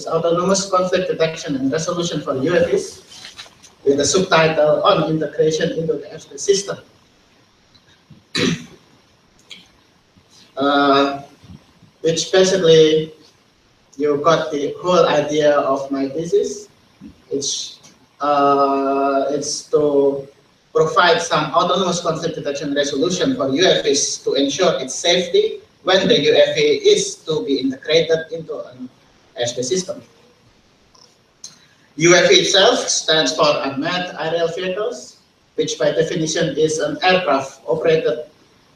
is Autonomous Conflict Detection and Resolution for UAVs, with the subtitle on integration into the airspace system. Which basically you got the whole idea of my thesis. It's to provide some autonomous conflict detection resolution for UAVs to ensure its safety when the UAV is to be integrated into an airspace system. UAV itself stands for Unmanned Aerial Vehicles, which by definition is an aircraft operated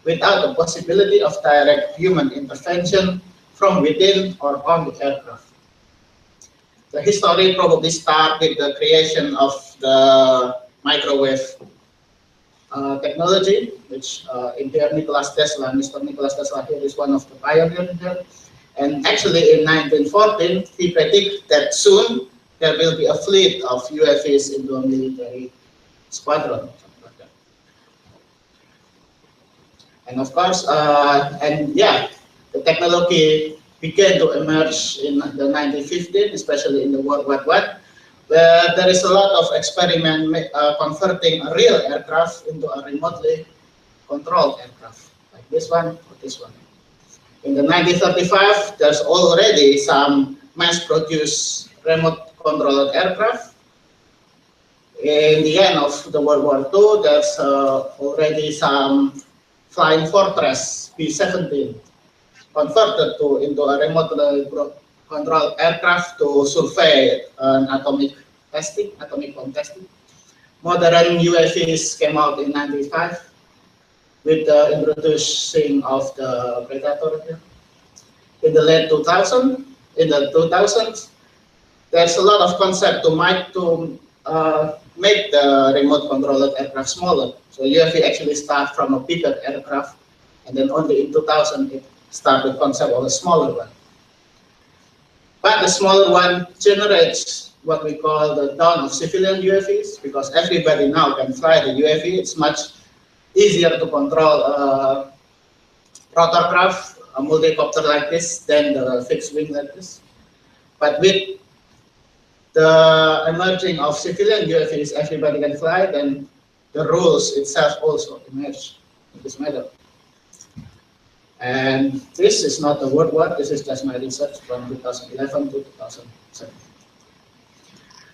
without the possibility of direct human intervention from within or on the aircraft. The history probably starts with the creation of the microwave technology, which in here Mr. Nikola Tesla here is one of the pioneers here. And actually in 1914, he predicted that soon there will be a fleet of UAVs into a military squadron. And of course, the technology began to emerge in the 1950s, especially in the World War I, where there is a lot of experiment converting a real aircraft into a remotely controlled aircraft, like this one or this one. In the 1935, there's already some mass-produced remote-controlled aircraft. In the end of the World War II, there's already some Flying Fortress B-17 converted into a remotely controlled aircraft to survey an atomic bomb testing. Modern UAVs came out in 1995 with the introducing of the Predator here. In the late 2000s, there's a lot of concept to make the remote controlled aircraft smaller. So UAV actually start from a bigger aircraft, and then only in 2000 it started the concept of a smaller one. But the smaller one generates what we call the dawn of civilian UAVs, because everybody now can fly the UAV. It's much easier to control a rotorcraft, a multi-copter like this, than the fixed wing like this. But with the emerging of civilian UAVs, everybody can fly, then the rules itself also emerge in this matter. And this is not a word word, this is just my research from 2011 to 2017.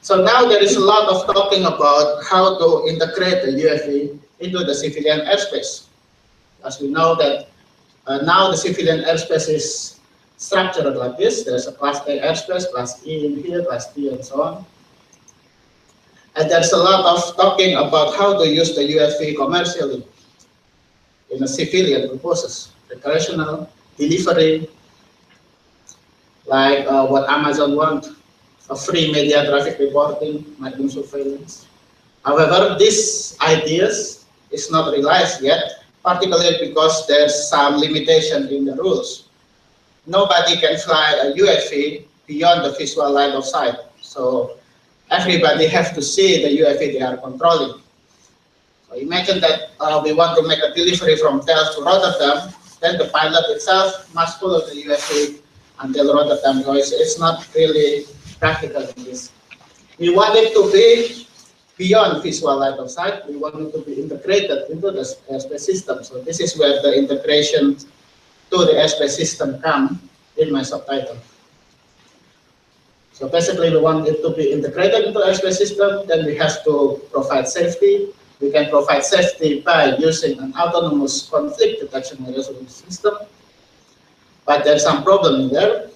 So now there is a lot of talking about how to integrate the UAV into the civilian airspace. As we know that now the civilian airspace is structured like this. There's a Class A airspace, Class E in here, Class B, and so on. And there's a lot of talking about how to use the UAV commercially in a civilian purposes, recreational, delivery, like what Amazon wants, a free media traffic reporting, mapping surveillance. However, these ideas is not realized yet, particularly because there's some limitation in the rules. Nobody can fly a UAV beyond the visual line of sight. So everybody has to see the UAV they are controlling. So imagine that we want to make a delivery from Delft to Rotterdam, then the pilot itself must follow the UAV until Rotterdam. So it's not really practical in this. We want it to be beyond visual line of sight. We want it to be integrated into the airspace system. So this is where the integration to the airspace system comes in my subtitle. So basically, we want it to be integrated into the airspace system. Then we have to provide safety. We can provide safety by using an autonomous conflict detection and resolution system. But there's some problem in there.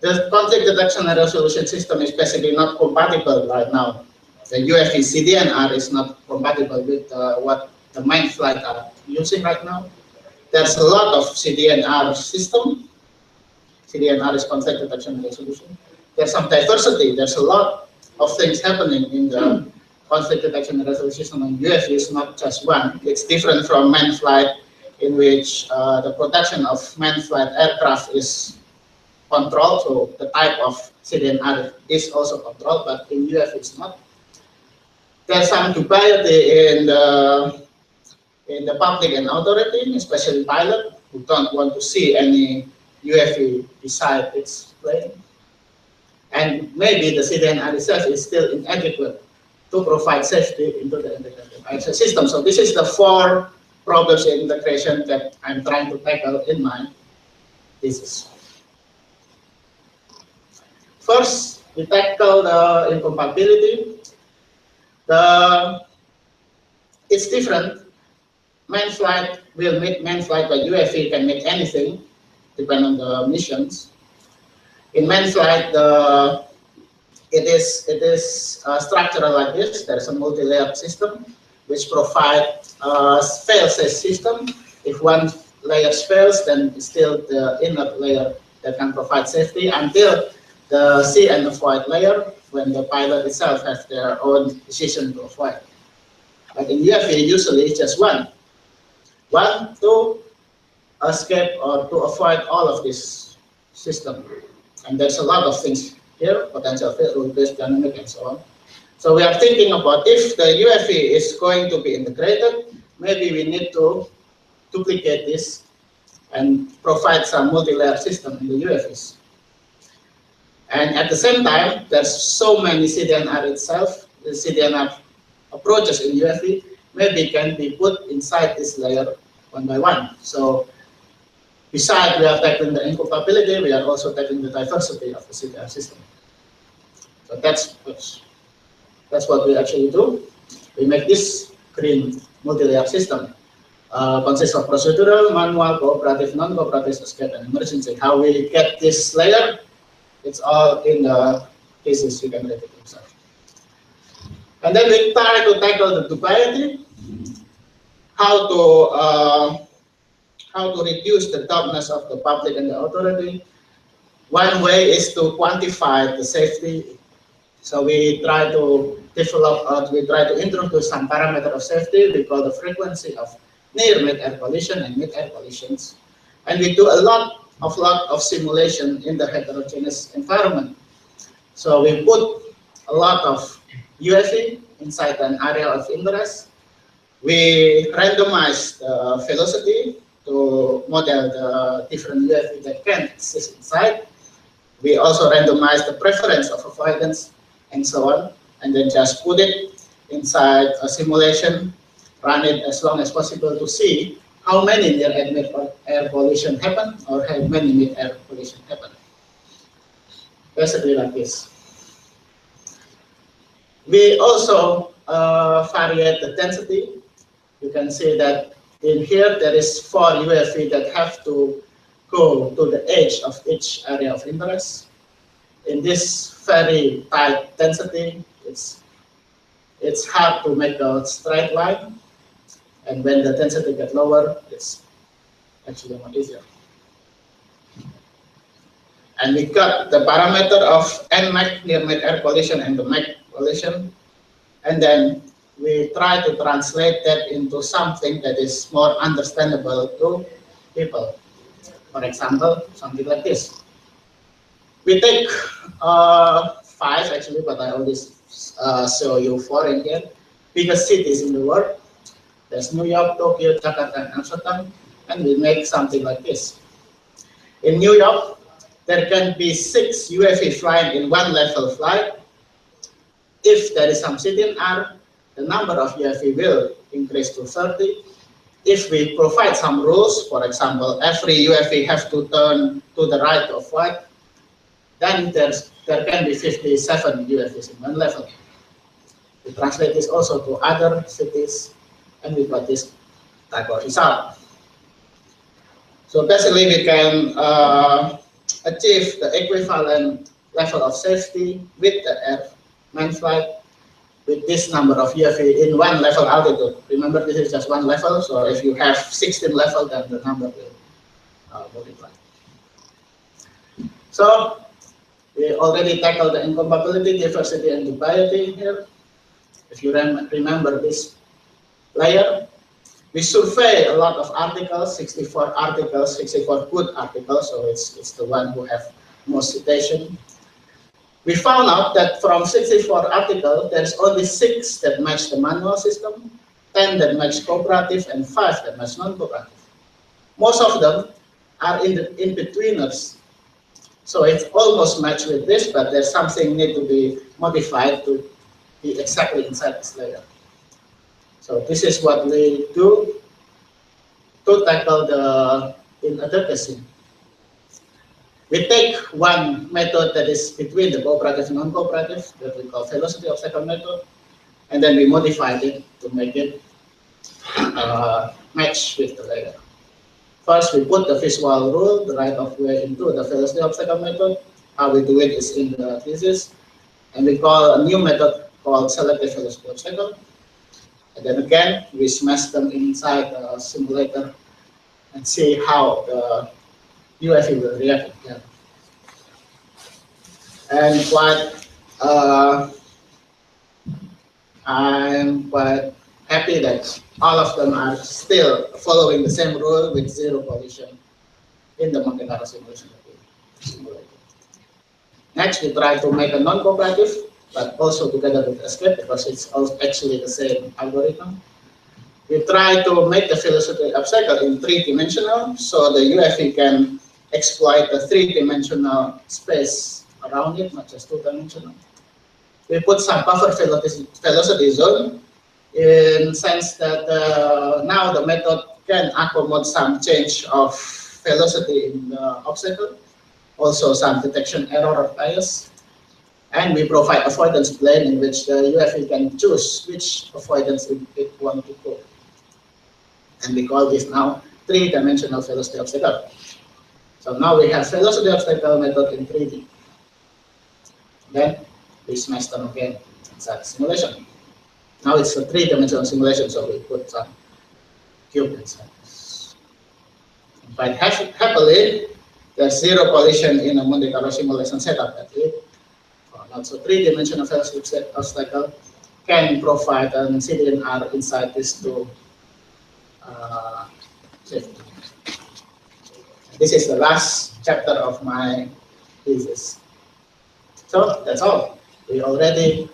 The conflict detection and resolution system is basically not compatible right now. The UAV CDNR is not compatible with what the main flight are using right now. There's a lot of CDNR system. CDNR is conflict detection and resolution. There's some diversity. There's a lot of things happening in the conflict detection and resolution system on UAV is not just one. It's different from manned flight, in which the production of manned flight aircraft is controlled. So the type of CDNR is also controlled, but in UAV it's not. There's some dubiety in the public and authority, especially pilot, who don't want to see any UAV beside its plane. and maybe the CDNR itself is still inadequate to provide safety into the integrated ISS system. So this is the 4 problems in integration that I'm trying to tackle in my thesis. First, we tackle the incompatibility. It's different. Manned flight will meet manned flight, but UAV can meet anything, depending on the missions. In manned flight, it is structural like this. There's a multi-layered system which provides a fail-safe system. If one layer fails, then it's still the inner layer that can provide safety until the see and avoid layer, when the pilot itself has their own decision to avoid. But in UAV, usually it's just one to escape or to avoid all of this system. And there's a lot of things here, potential fail, rule-based, dynamic, and so on. So we are thinking about if the UAV is going to be integrated, maybe we need to duplicate this and provide some multi-layer system in the UAVs. And at the same time, there's so many CDNR itself, the CDNR approaches in UAV, maybe can be put inside this layer one by one. So besides we are tackling the incompatibility, we are also tackling the diversity of the CDNR system. So that's what we actually do. We make this green multi-layer system. Consists of procedural, manual, cooperative, non-cooperative, escape, and emergency. How we get this layer, it's all in the thesis, you can read it yourself. And then we try to tackle the dubiety, how to reduce the doubtness of the public and the authority. One way is to quantify the safety. So we try to develop, we try to introduce some parameter of safety. We call the frequency of near mid-air collision and mid-air collisions. And we do a lot of simulation in the heterogeneous environment. So we put a lot of UAV inside an area of interest. We randomize the velocity to model the different UAV that can exist inside. We also randomize the preference of avoidance and so on, and then just put it inside a simulation, run it as long as possible to see how many near and mid-air collision happen or how many mid-air collision happen. Basically like this. We also variate the density. You can see that in here there is 4 UAV that have to go to the edge of each area of interest. In this very tight density, it's hard to make a straight line. And when the density gets lower, it's actually more easier. And we got the parameter of NMAC, near mid-air collision, and the MAC collision. And then we try to translate that into something that is more understandable to people. For example, something like this. We take 5 actually, but I only show you 4 in here. Biggest cities in the world. There's New York, Tokyo, Jakarta, and Amsterdam, and we make something like this. In New York, there can be 6 UAV flying in one level flight. If there is some CDNR, the number of UAV will increase to 30. If we provide some rules, for example, every UAV has to turn to the right to avoid, then there can be 57 UAVs in one level. We translate this also to other cities, and we got this type of result. So basically we can achieve the equivalent level of safety with the air manned flight with this number of UAV in one level altitude. Remember, this is just one level, so if you have 16 level, then the number will multiply. So we already tackled the incompatibility, diversity, and dubiety here. If you remember this layer, we survey a lot of articles, 64 articles, 64 good articles, so it's the one who have most citation. We found out that from 64 articles, there's only 6 that match the manual system, 10 that match cooperative, and 5 that match non-cooperative. Most of them are in-betweeners. So it's almost matched with this, but there's something need to be modified to be exactly inside this layer. So this is what we do to tackle the inadequacy. We take one method that is between the cooperative and non-cooperative, that we call velocity obstacle method, and then we modified it to make it match with the layer. First, we put the visual rule, the right of way, into the velocity obstacle method. How we do it is in the thesis, and we call a new method called selective velocity obstacle. And then again, we smash them inside the simulator and see how the UFE will react again. And I'm quite happy that all of them are still following the same rule with zero collision in the Monte Carlo simulation that we simulated. Next, we try to make a non-cooperative, but also together with escape because it's actually the same algorithm. We try to make the velocity obstacle in three-dimensional, so the UFE can exploit the three-dimensional space around it, not just two-dimensional. We put some buffer velocity zone in sense that now the method can accommodate some change of velocity in the obstacle, also some detection error or bias. And we provide avoidance plane in which the UFE can choose which avoidance it wants to go. And we call this now three-dimensional velocity obstacle. So now we have velocity obstacle method in 3D. Then we smash them again inside the simulation. Now it's a three-dimensional simulation, so we put some cube inside. But happily, there's zero collision in a Monte Carlo simulation setup that we found out. So three-dimensional velocity obstacle can provide an CDNR inside these two safety. This is the last chapter of my thesis. So that's all. We already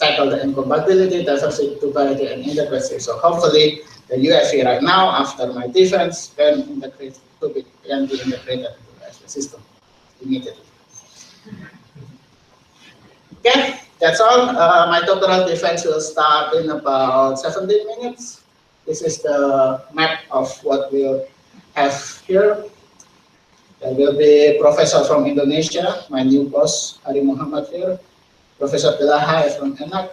tackled the incompatibility, diversity, tubality, and inadequacy. So hopefully the UFE right now, after my defense, can be integrated into the system immediately. Okay, that's all. My doctoral defense will start in about 17 minutes. This is the map of what we'll have here. There will be a professor from Indonesia, my new boss, Hari Muhammad here, Professor Delahai from ENAC,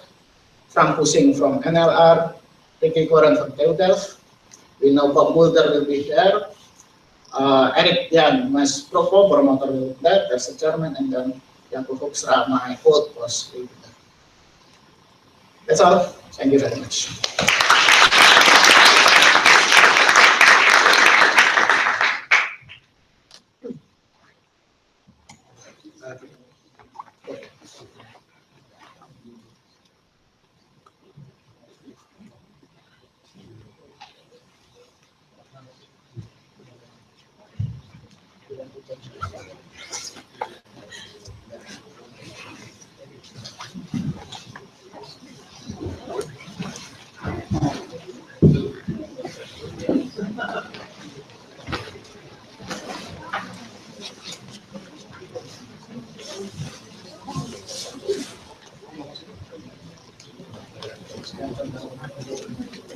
Frank Pusing from NLR, Ricky Koran from TU Delft. We know Bob Mulder will be there. Eric Jan, my promoter will be there, there's a German, and then Janko Hoekstra, my old boss, will be there. That's all. Thank you very much.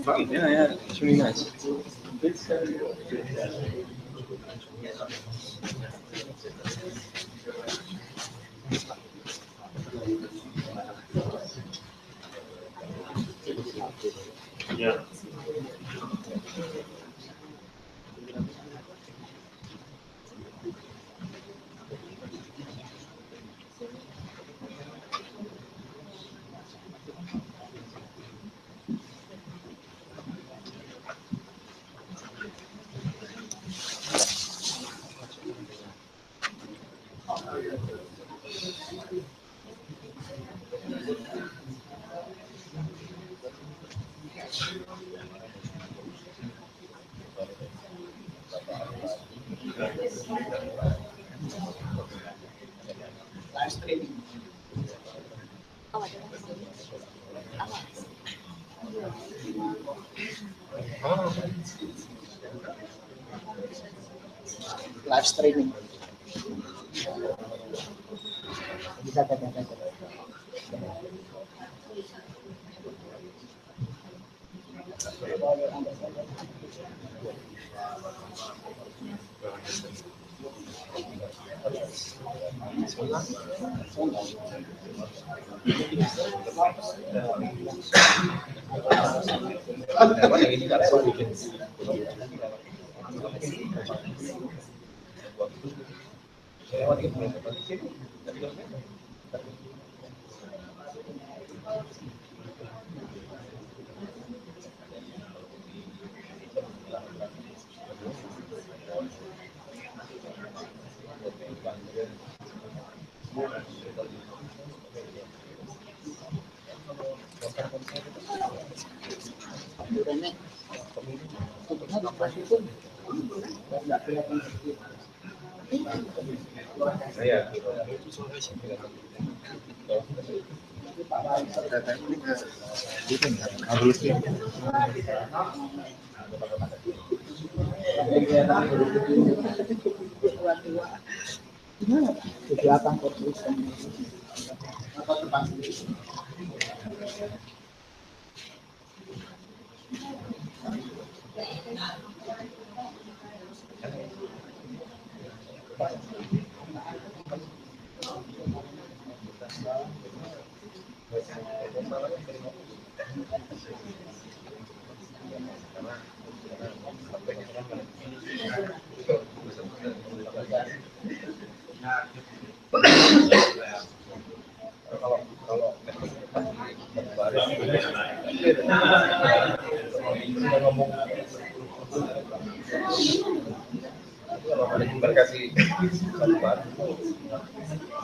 Fun, yeah, it's really nice. Yeah. Live streaming. Live streaming. bisa katakan. Kegiatan pertulisan atau tempat sendiri.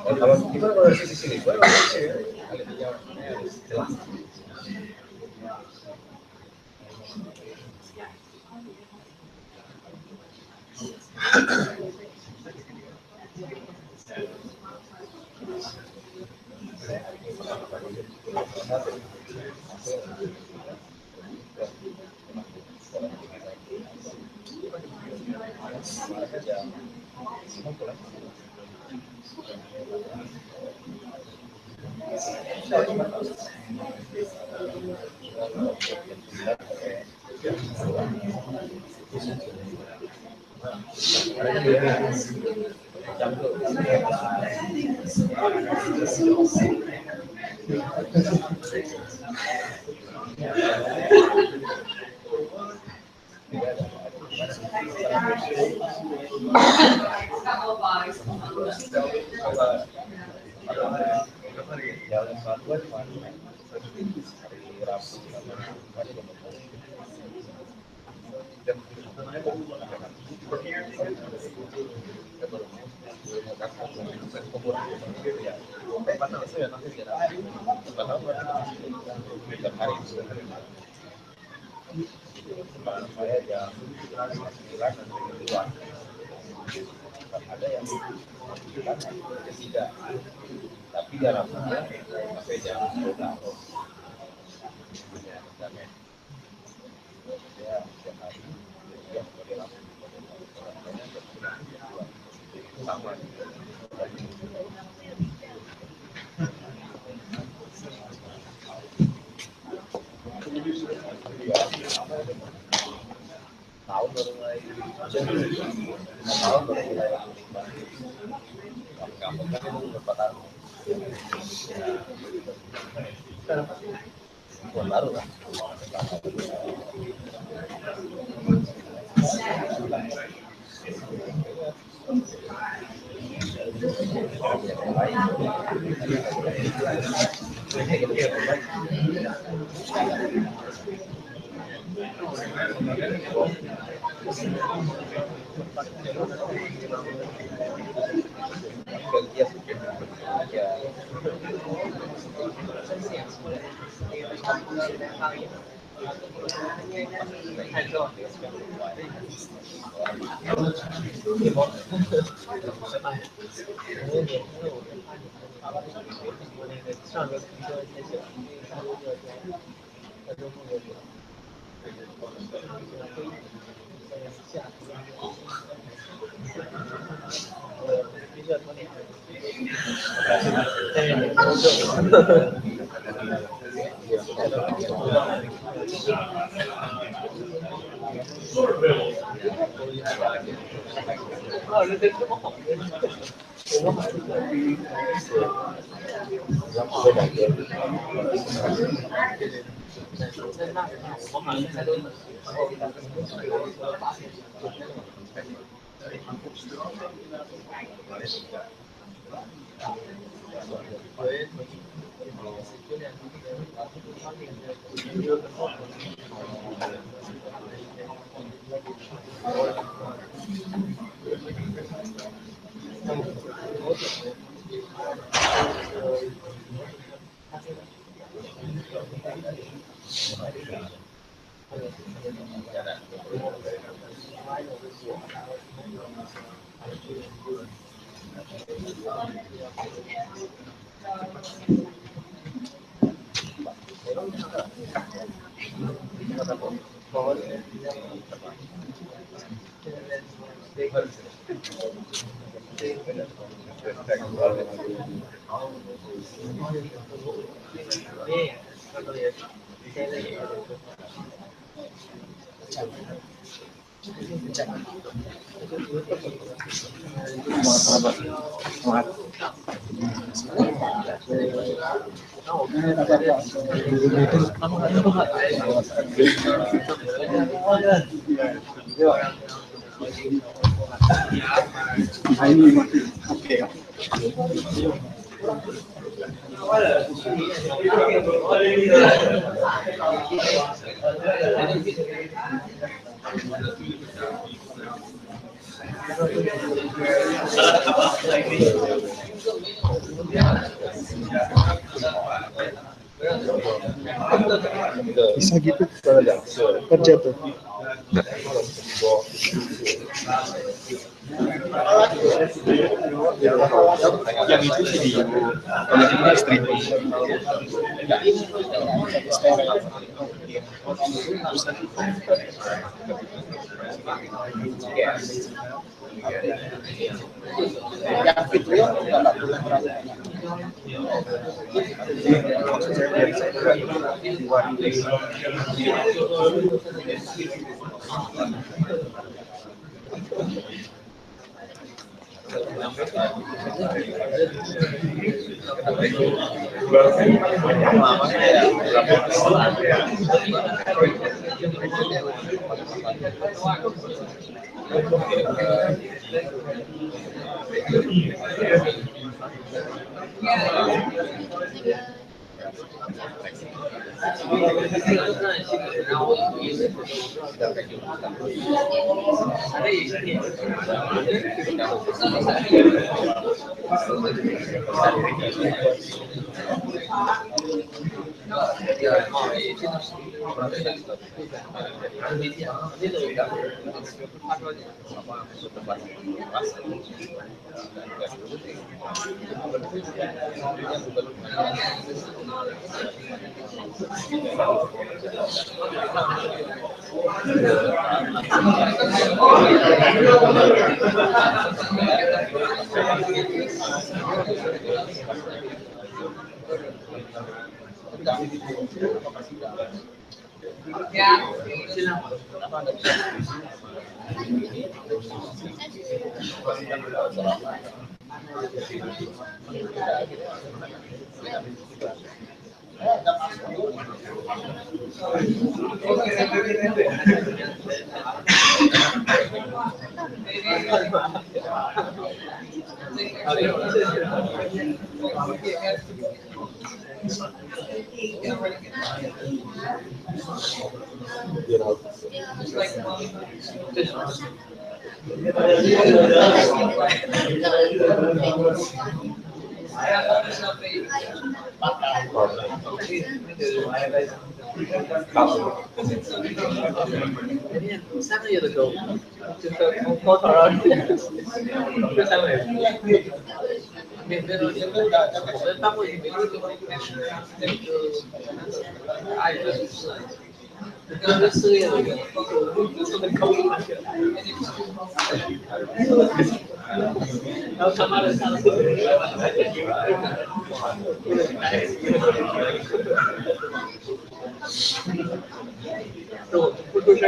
Kalau kita dari sisi sini, jelas. Saya jam 9 ada yang tidak, tapi jaraknya sampai jam 12. Ya, setiap hari dia sebagai lampu sama. Tahun baru mulai, tahun baru mulai kampung kan itu beberapa tahun. Tahun baru lah. Bisa gitu kerja tuh. Yang itu video, kalau ini streaming. Yang video juga nggak boleh terlalu banyak. 然后他妈的上次不出声。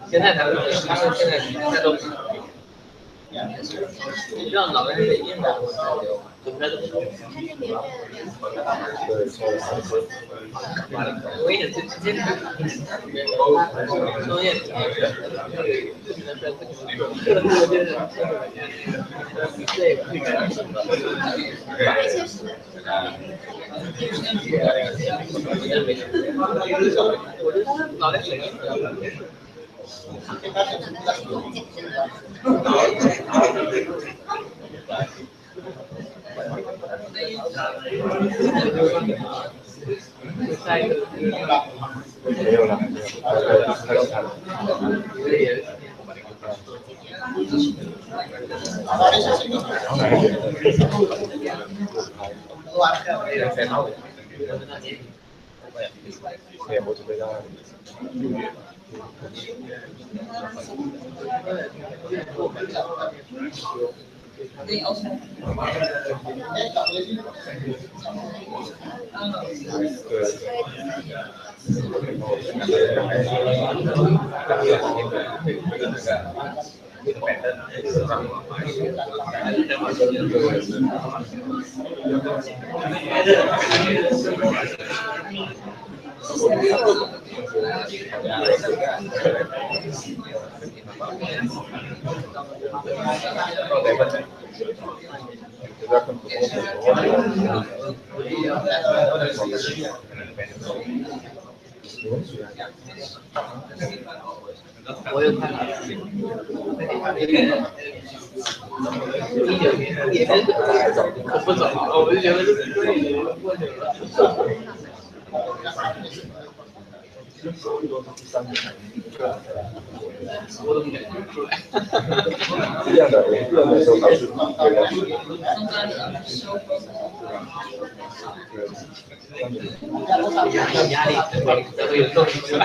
现在他们现在都，你知道脑袋是得硬的，怎么着都不动。我跟你讲，今天创业我觉得脑袋水硬的。下一个没有了，开始看了。对，我准备让6月。我又看了也不走，我就觉得我都没出来。一样的，我们的时候考试压力才会有动力出来。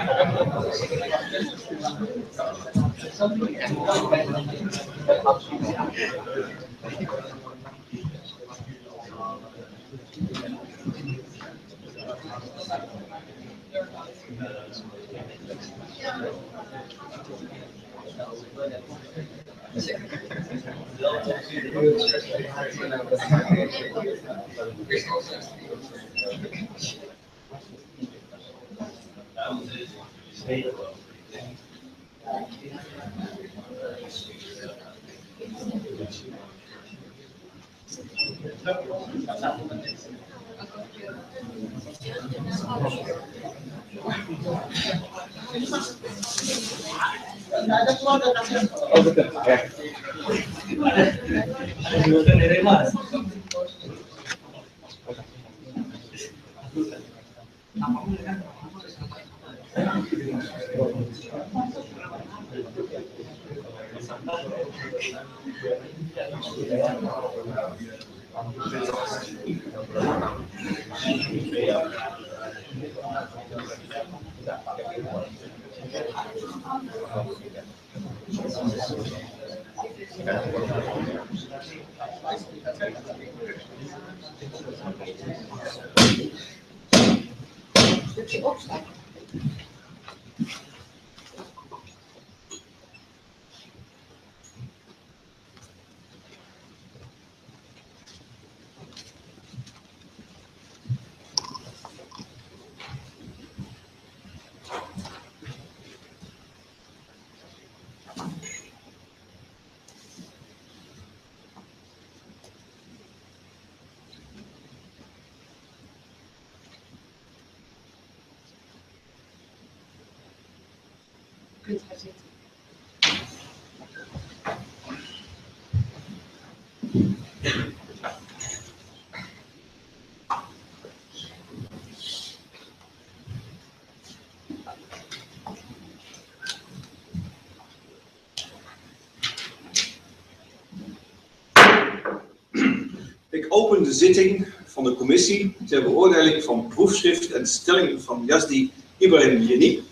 Ik open de zitting van de commissie ter beoordeling van proefschrift en stellingen van Yazdi, Ibrahim, Jenie,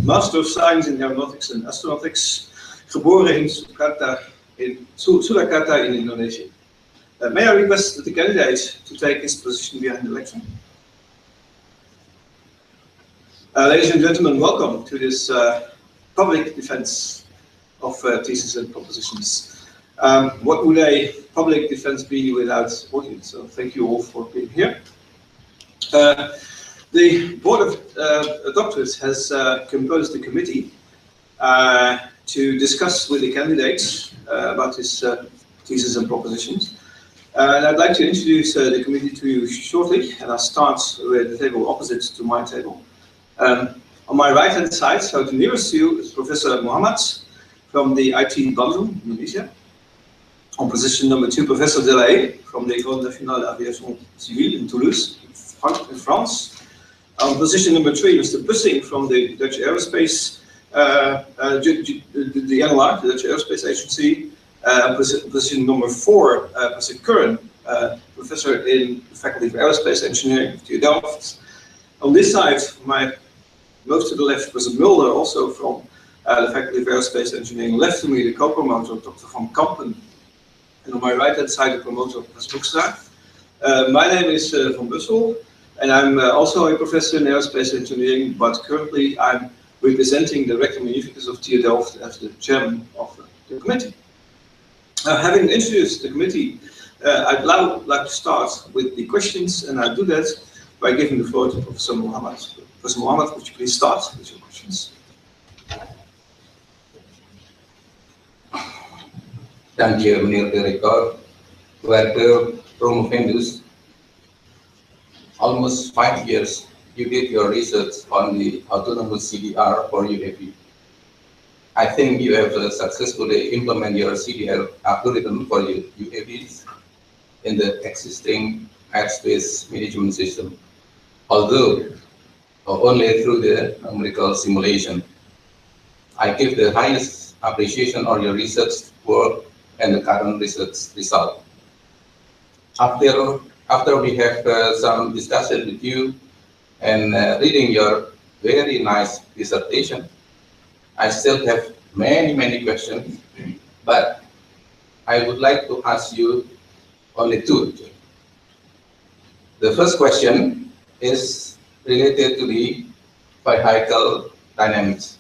Master of Science in Aeronautics and Astronautics, geboren in Surakarta in Indonesia. May I request the candidate to take his position behind the lectern? Ladies and gentlemen, welcome to this public defense of theses and propositions. What would a public defense be without audience? So thank you all for being here. The Board of Doctors has composed a committee to discuss with the candidates about this theses and propositions. And I'd like to introduce the committee to you shortly, and I'll start with the table opposite to my table. On my right-hand side, so the nearest to you, is Professor Muhammad from the IT Bandung, Indonesia. On position number 2, Professor Delahaye from the École Nationale d'Aviation Civile in Toulouse, in France. On position number 3, Mr. Bussing from the Dutch Aerospace, the NLR, the Dutch Aerospace Agency. Position number 4, Professor Curran, Professor in the Faculty of Aerospace Engineering at TU Delft. On this side, most to the left, Professor Mulder, also from the Faculty of Aerospace Engineering. Left to me, the co-promoter, Dr. Van Kampen. And on my right-hand side, the promoter, Professor Hoekstra. My name is Van Bussel, and I'm also a professor in aerospace engineering, but currently I'm representing the Rector Magnificus of TU Delft as the chairman of the committee. Having introduced the committee, I'd now like to start with the questions, and I'll do that by giving the floor to Professor Muhammad. Professor Muhammad, would you please start with your questions? Thank you, Mr. Director. Welcome, promovendus. Almost 5 years you did your research on the autonomous CDR for UAV. I think you have successfully implemented your CDR algorithm for UAVs in the existing airspace management system, although only through the numerical simulation. I give the highest appreciation on your research work and the current research result. After we have some discussion with you and reading your very nice dissertation, I still have many questions, but I would like to ask you only 2. The first question is related to the vehicle dynamics.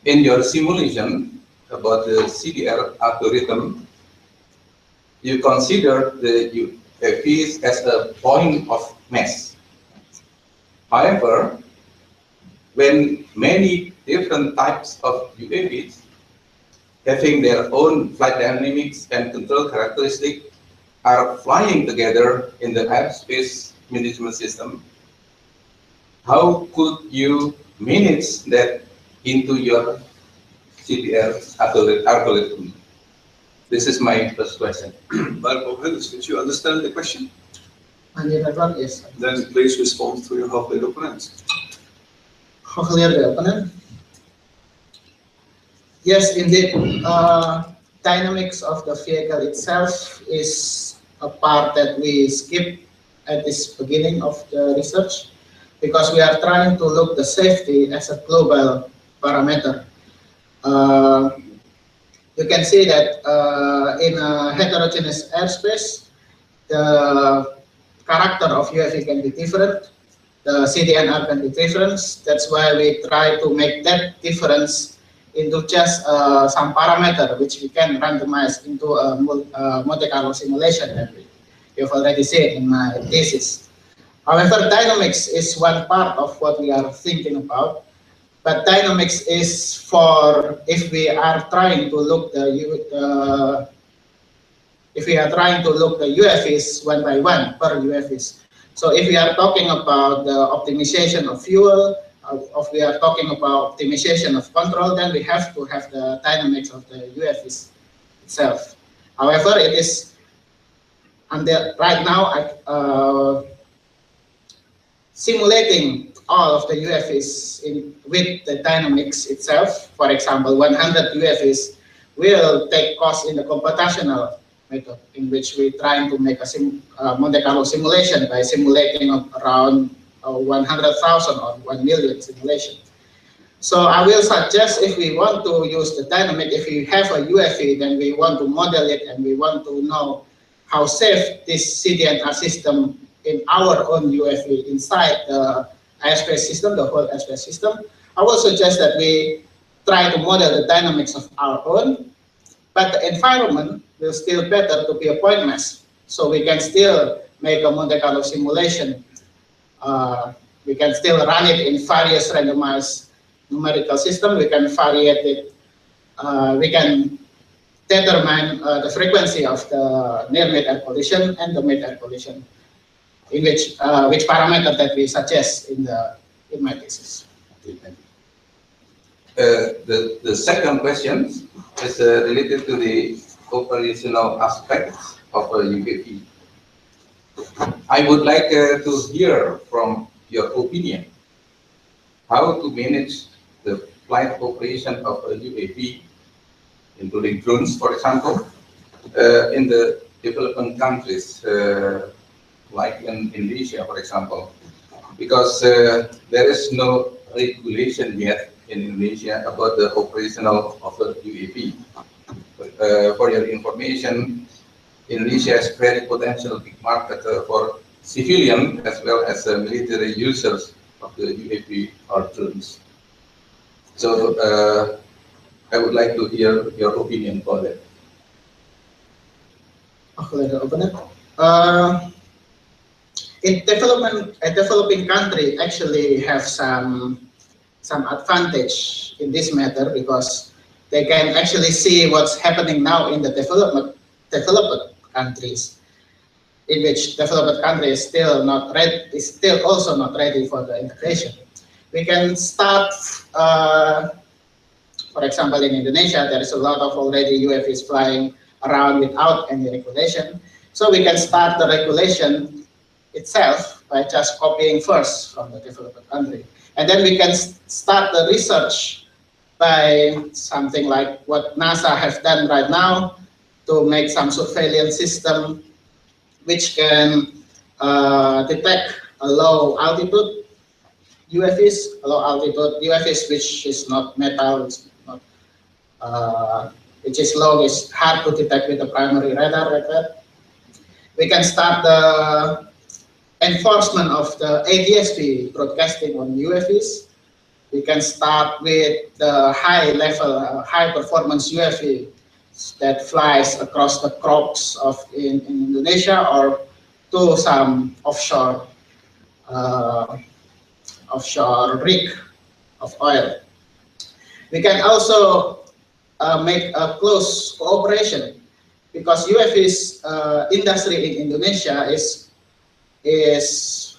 In your simulation about the CDR algorithm, you consider the UAVs as a point of mass. However, when many different types of UAVs having their own flight dynamics and control characteristics are flying together in the airspace management system, how could you manage that into your CDR algorithm? This is my first question. Did you understand the question? Yes. Then please respond to your halfway opponent. How clear the opponent? Yes, indeed. Dynamics of the vehicle itself is a part that we skip at this beginning of the research, because we are trying to look the safety as a global parameter. You can see that in a heterogeneous airspace, the character of UAV can be different, the CDNR can be different. That's why we try to make that difference into just some parameter which we can randomize into a Monte Carlo simulation that you've already seen in my thesis. However, dynamics is one part of what we are thinking about, but dynamics is for if we are trying to look the UAVs one by one per UAVs. So if we are talking about the optimization of fuel, if we are talking about optimization of control, then we have to have the dynamics of the UAVs itself. However, it is right now simulating all of the UAVs with the dynamics itself. For example, 100 UAVs will take cost in the computational method, in which we trying to make a Monte Carlo simulation by simulating around 100,000 or 1 million simulation. So I will suggest, if we want to use the dynamic, if we have a UFE, then we want to model it and we want to know how safe this CDNR system in our own UFE inside the airspace system, the whole airspace system. I will suggest that we try to model the dynamics of our own, but the environment will still better to be a point mass. So we can still make a Monte Carlo simulation. We can still run it in various randomized numerical system. We can variate it. We can determine the frequency of the near mid-air collision and the mid-air collision, in which parameter that we suggest in my thesis. The second question is related to the operational aspects of a UAV. I would like to hear from your opinion how to manage the flight operation of a UAV, including drones, for example, in the developing countries, like in Indonesia, for example, because there is no regulation yet in Indonesia about the operational of the UAV. For your information, Indonesia is very potential big market for civilian as well as military users of the UAV or drones. So I would like to hear your opinion on that. In developing country actually have some advantage in this matter, because they can actually see what's happening now in the developed countries, in which developed country is still also not ready for the integration. We can start, for example, in Indonesia, there is a lot of already UAVs flying around without any regulation. So we can start the regulation itself by just copying first from the developed country. And then we can start the research by something like what NASA has done right now, to make some surveillance system which can detect a low altitude UAVs, which is not metal, which is low, is hard to detect with the primary radar like that. We can start the enforcement of the ADS-B broadcasting on UAVs. We can start with the high-level, high-performance UAV that flies across the crops in Indonesia or to some offshore rig of oil. We can also make a close cooperation, because UAVs industry in Indonesia is,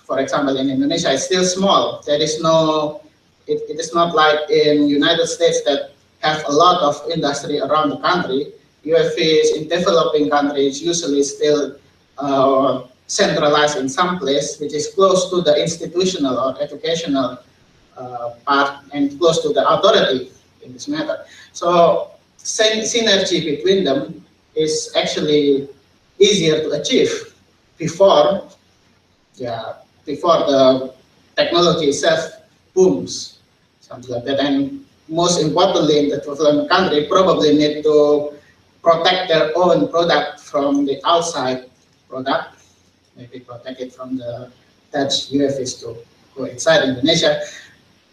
for example, in Indonesia, it's still small. There is no, it is not like in United States that have a lot of industry around the country. UAVs in developing countries usually still centralized in some place, which is close to the institutional or educational part and close to the authority in this matter. So synergy between them is actually easier to achieve before the technology itself booms, something like that. And most importantly, in the developing country, probably need to protect their own product from the outside product, maybe protect it from the Dutch UAVs to go inside Indonesia,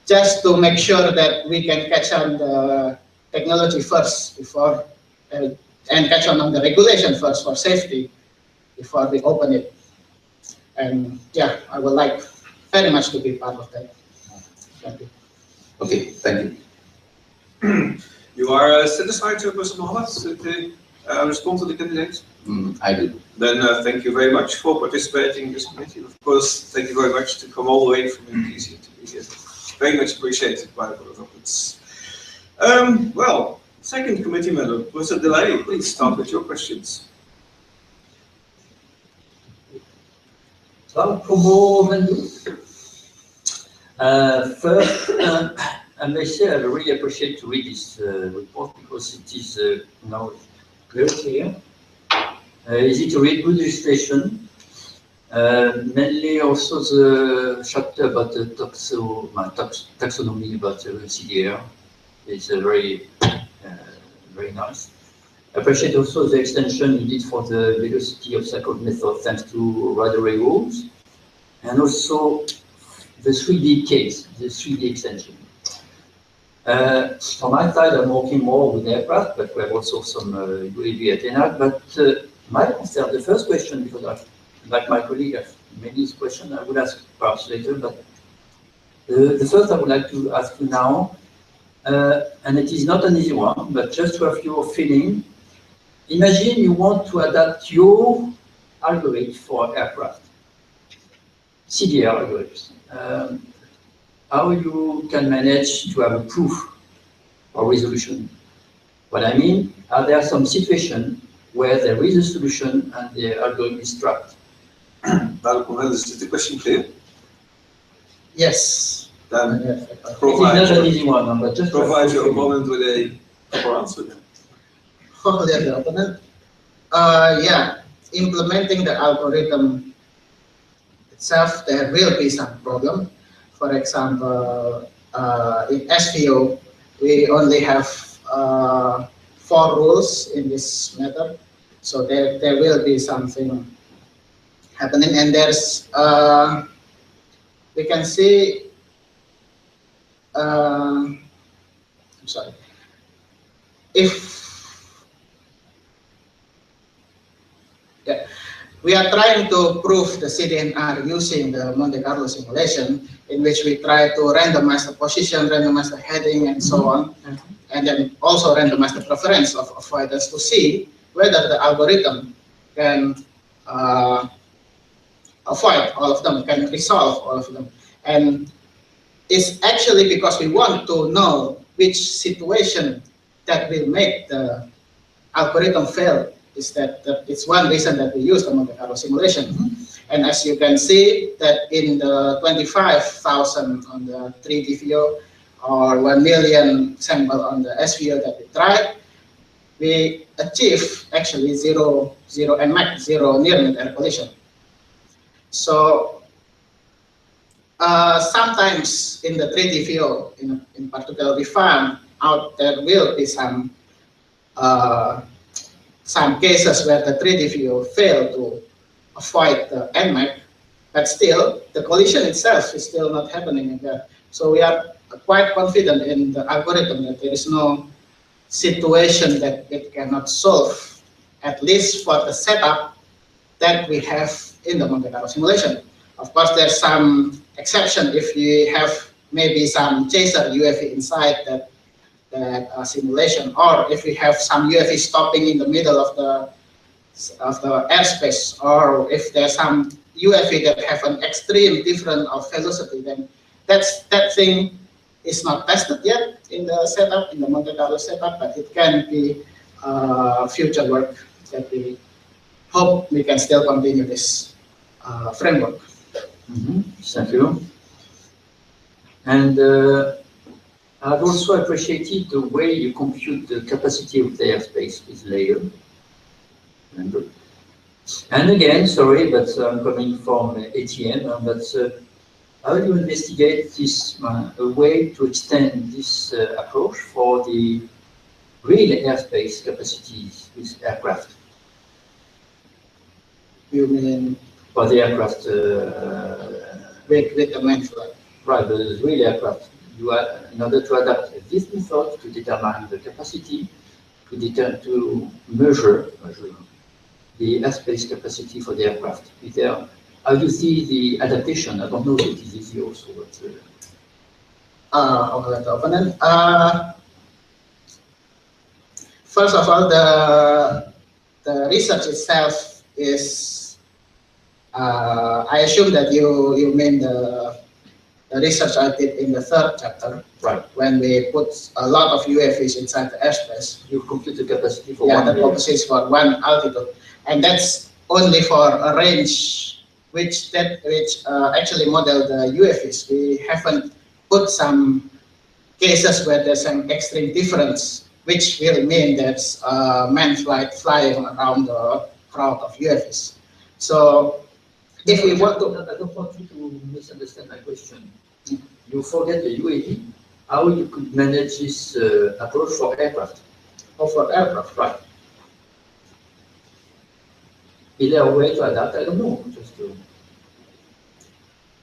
just to make sure that we can catch on the technology first before, and catch on the regulation first for safety before we open it. And yeah, I would like very much to be part of that. Thank you. Okay, thank you. You are satisfied, Professor Mohammed, with the response to the candidates? I do. Then thank you very much for participating in this committee. Of course, thank you very much to come all the way from Indonesia to be here. Very much appreciated by the participants. Well, second committee member, Professor Delay, please start with your questions. Well, first, I may say I really appreciate to read this report, because it is very clear. Easy to read, good illustration. Mainly also the chapter about the taxonomy about the CDR is very nice. I appreciate also the extension you did for the velocity of cycle method thanks to Radaray rules, and also the 3D case, the 3D extension. From my side, I'm working more with aircraft, but we have also some UAV antenna. But my concern, the first question, because like my colleague, have many questions I would ask perhaps later, but the first I would like to ask you now, and it is not an easy one, but just to have your feeling. Imagine you want to adapt your algorithm for aircraft, CDR algorithms. How you can manage to have a proof or resolution? What I mean, are there some situations where there is a solution and the algorithm is trapped? Is the question clear? Yes. Then Yes. It is not an easy one, but just provide your opponent with a proper answer. The opponent. Yeah, implementing the algorithm itself, there will be some problem. For example, in SVO, we only have 4 rules in this method, so there will be something happening, and there's we can see. I'm sorry. We are trying to prove the CDNR using the Monte Carlo simulation, in which we try to randomize the position, randomize the heading, and so on, and then also randomize the preference of avoidance to see whether the algorithm can avoid all of them, can resolve all of them. And it's actually because we want to know which situation that will make the algorithm fail. It's one reason that we use the Monte Carlo simulation. And as you can see that in the 25,000 on the 3D view or 1 million sample on the SVO that we tried, we achieve actually zero NMAC, zero near-net air collision. So sometimes in the 3D view, in particular, we found out there will be some cases where the 3D view failed to avoid the NMAC, but still the collision itself is still not happening in there. So we are quite confident in the algorithm that there is no situation that it cannot solve, at least for the setup that we have in the Monte Carlo simulation. Of course, there's some exception if you have maybe some chaser UAV inside that simulation, or if we have some UAV stopping in the middle of the airspace, or if there's some UAV that have an extreme difference of velocity, then that thing is not tested yet in the setup, in the Monte Carlo setup, but it can be future work that we hope we can still continue this framework. Thank you. And I've also appreciated the way you compute the capacity of the airspace with layer. And again, sorry, but I'm coming from ATM, but how do you investigate this a way to extend this approach for the real airspace capacities with aircraft? You mean for the aircraft with the main flight? Right, the real aircraft. You are, in order to adapt this method to determine the capacity, to measure the airspace capacity for the aircraft. How do you see the adaptation? I don't know if it is easy also. But, opponent. First of all, the research itself is. I assume that you mean the research I did in the 3rd chapter, right? When we put a lot of UAVs inside the airspace. You compute the capacity for the capacity for one altitude, and that's only for a range which actually model the UAVs. We haven't put some cases where there's an extreme difference, which will mean that manned flight flying around the crowd of UAVs. So if we want to... I don't want you to misunderstand my question. You forget the UAV, how you could manage this approach for aircraft? Or for aircraft, right? Is there a way to adapt? I don't know. Just to...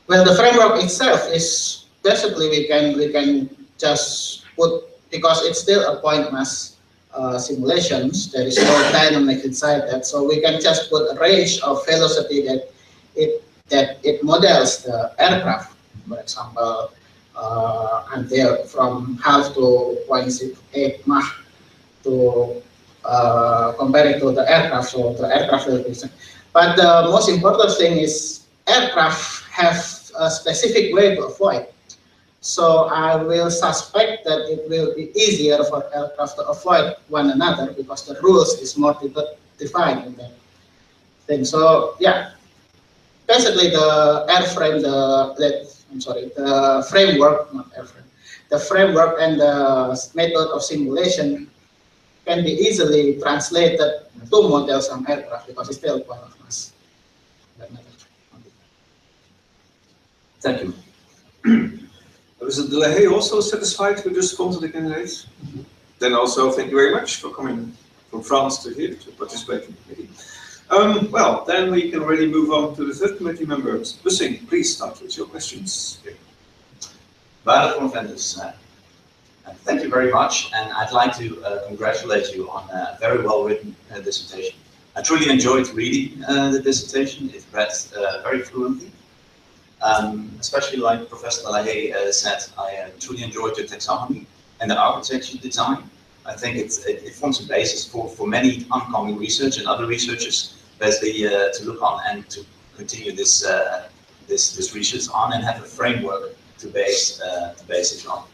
Well, the framework itself is basically we can just put, because it's still a point mass simulations, there is no dynamic inside that, so we can just put a range of velocity that it models the aircraft, for example, until from half to 0.8 Mach to compare it to the aircraft, so the aircraft will be. But the most important thing is aircraft have a specific way to avoid. So I will suspect that it will be easier for aircraft to avoid one another because the rules is more defined in that thing. So yeah, basically the airframe, the framework, not airframe, the framework and the method of simulation can be easily translated to model some aircraft because it's still point of mass. Thank you. Was the Lahey also satisfied with the response of the candidates? Then also thank you very much for coming from France to here to participate in the committee. Well, then we can already move on to the third committee members. Bussing, please start with your questions. Waarde convendus, thank you very much, and I'd like to congratulate you on a very well-written dissertation. I truly enjoyed reading the dissertation. It read very fluently. Especially like Professor Lahey said, I truly enjoyed your taxonomy and the architecture design. I think it forms a basis for many oncoming research and other researchers basically to look on and to continue this research on and have a framework to base it on.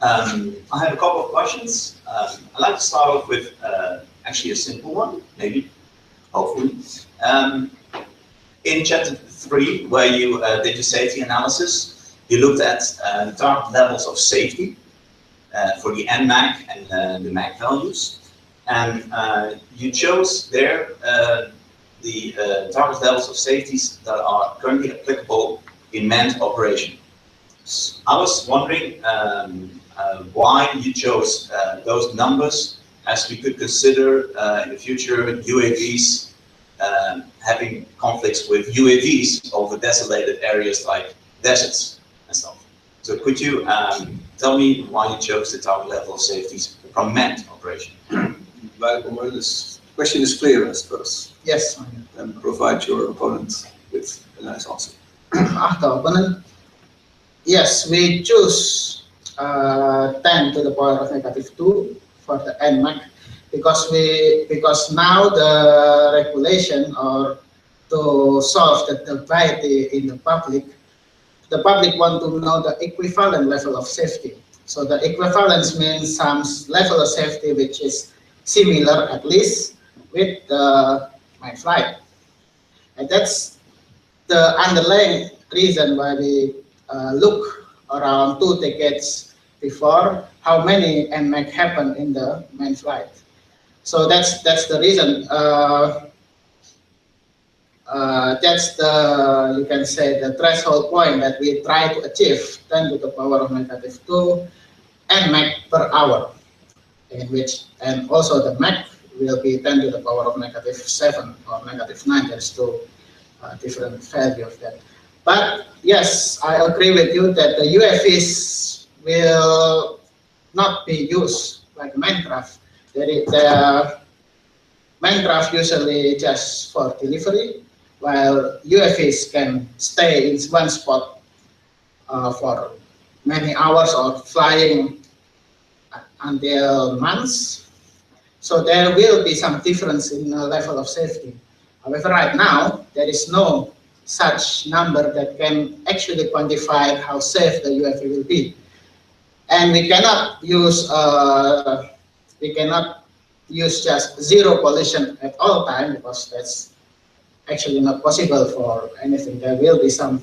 I have a couple of questions. I'd like to start off with actually a simple one, maybe, hopefully. In chapter 3, where you did your safety analysis, you looked at target levels of safety for the NMAC and the MAC values. And you chose there the target levels of safeties that are currently applicable in manned operation. I was wondering why you chose those numbers, as we could consider in the future UAVs having conflicts with UAVs over desolated areas like deserts and stuff. So could you tell me why you chose the target level of safeties from manned operation? Well, this question is clear, I suppose. Yes. And provide your opponent with a nice answer. After opponent, yes, we choose 10 to the power of -2 for the NMAC because now the regulation or to solve the anxiety in the public want to know the equivalent level of safety. So the equivalence means some level of safety which is similar at least with my flight. And that's the underlying reason why we look around 2 decades before how many NMAC happen in the main flight. So that's the reason. That's the, you can say, the threshold point that we try to achieve, 10 to the power of -2 NMAC per hour, in which, and also the MAC will be 10 to the power of -7 or -9. There's 2 different value of that. But yes, I agree with you that the UAVs will not be used like Minecraft. The Minecraft usually just for delivery, while UAVs can stay in one spot for many hours or flying until months. So there will be some difference in the level of safety. However, right now, there is no such number that can actually quantify how safe the UAV will be. And we cannot use just zero collision at all time, because that's actually not possible for anything. There will be some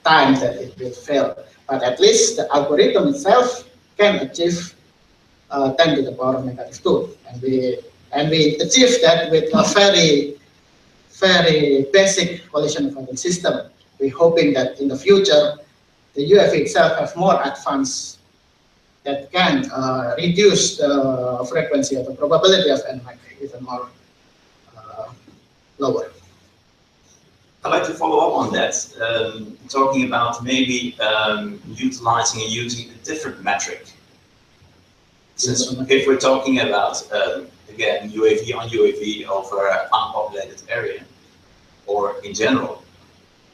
time that it will fail. But at least the algorithm itself can achieve 10 to the power of -2. And we achieve that with a very very basic collision avoidance system. We're hoping that in the future, the UFV itself have more advanced that can reduce the frequency or the probability of NMAC even more lower. I'd like to follow up on that, talking about maybe utilizing and using a different metric. Since if we're talking about, again, UAV on UAV over an unpopulated area, or in general,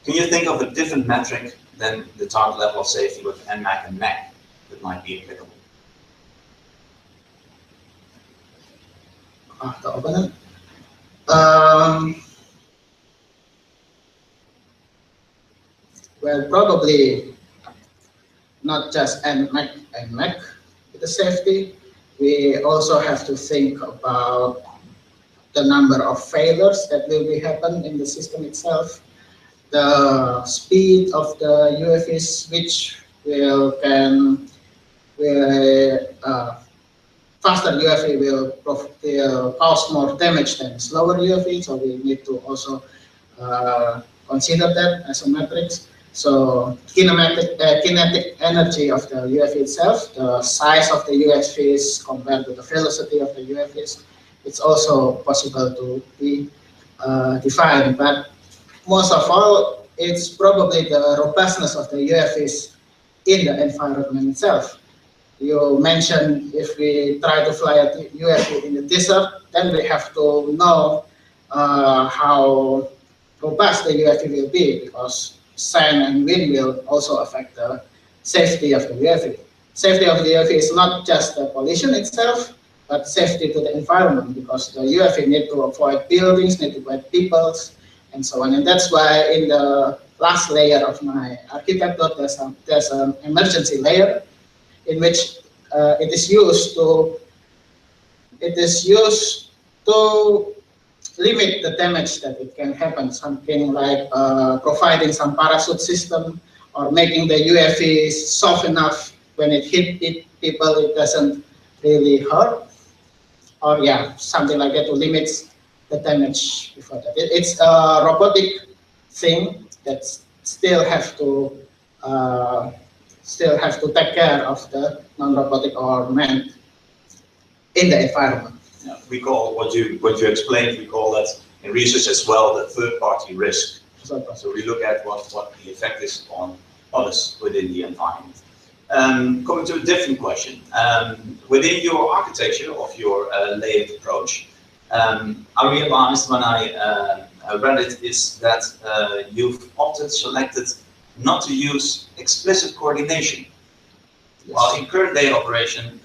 can you think of a different metric than the target level of safety with NMAC and MAC that might be applicable? The opponent? Well, probably not just NMAC and MAC with the safety. We also have to think about the number of failures that will be happen in the system itself, the speed of the UFVs, which faster UFV will cause more damage than slower UFV, so we need to also consider that as a metric. So kinetic energy of the UFV itself, the size of the UFVs compared to the velocity of the UFVs, it's also possible to be defined. But most of all, it's probably the robustness of the UFVs in the environment itself. You mentioned if we try to fly a UFV in the desert, then we have to know how robust the UFV will be, because sand and wind will also affect the safety of the UFV. Safety of the UFV is not just the collision itself, but safety to the environment, because the UFV need to avoid buildings, need to avoid people, and so on. And that's why in the last layer of my architecture, there's an emergency layer in which it is used to limit the damage that it can happen. Something like providing some parachute system, or making the UFV soft enough when it hit people, it doesn't really hurt, or yeah, something like that to limit the damage before that. It's a robotic thing that still have to take care of the non-robotic or man in the environment. Yeah, we call what you explained, we call that in research as well the third-party risk. So we look at what the effect is on others within the environment. Coming to a different question, within your architecture of your layered approach, I realized when I read it is that you've selected not to use explicit coordination. Yes. While in current day operation,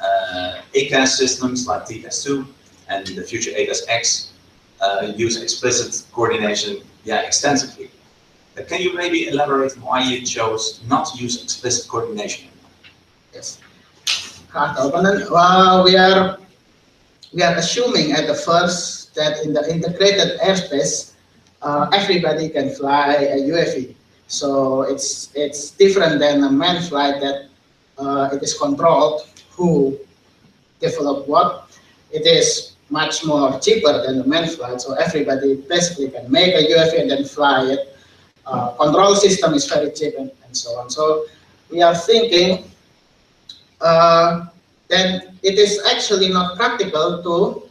ACAS systems like TCAS2 and the future ACAS-X use explicit coordination extensively. Can you maybe elaborate why you chose not to use explicit coordination? Yes. Well, we are assuming at the first that in the integrated airspace, everybody can fly a UFV. So it's different than a manned flight that it is controlled who develop what. It is much more cheaper than the manned flight, so everybody basically can make a UFV and then fly it. Control system is very cheap and so on. So we are thinking then it is actually not practical to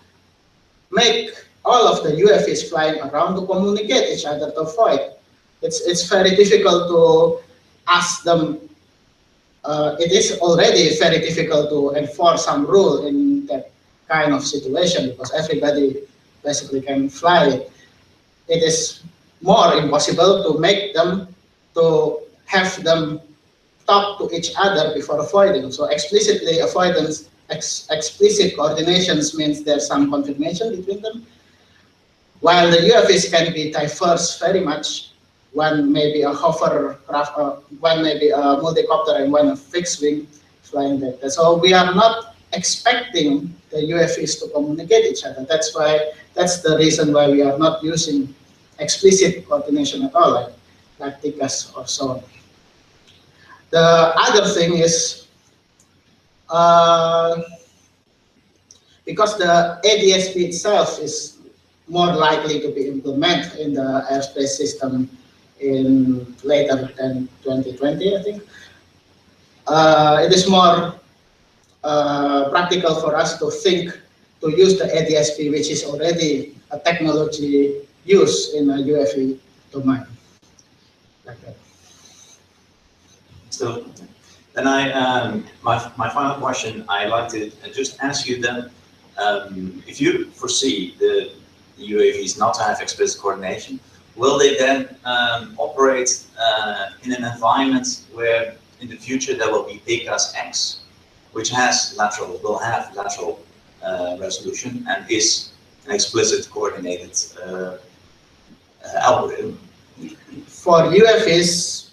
make all of the UFVs flying around to communicate each other to avoid. It's very difficult to ask them. It is already very difficult to enforce some rule in that kind of situation, because everybody basically can fly it. It is more impossible to make them, to have them talk to each other before avoiding. So explicitly avoidance, explicit coordinations means there's some confirmation between them. While the UFVs can be diverse very much, one may be a hovercraft, one may be a multicopter, and one a fixed wing flying that. So we are not expecting the UFVs to communicate each other. That's the reason why we are not using explicit coordination at all, like TCAS or so on. The other thing is, because the ADSB itself is more likely to be implemented in the airspace system in later than 2020, I think. It is more practical for us to think to use the ADSP, which is already a technology used in a UAV domain. Like that. So then my final question, I'd like to just ask you then, if you foresee the UAVs not to have explicit coordination, will they then operate in an environment where in the future there will be PKAS X, which will have lateral resolution and is an explicit coordinated algorithm? For UAVs,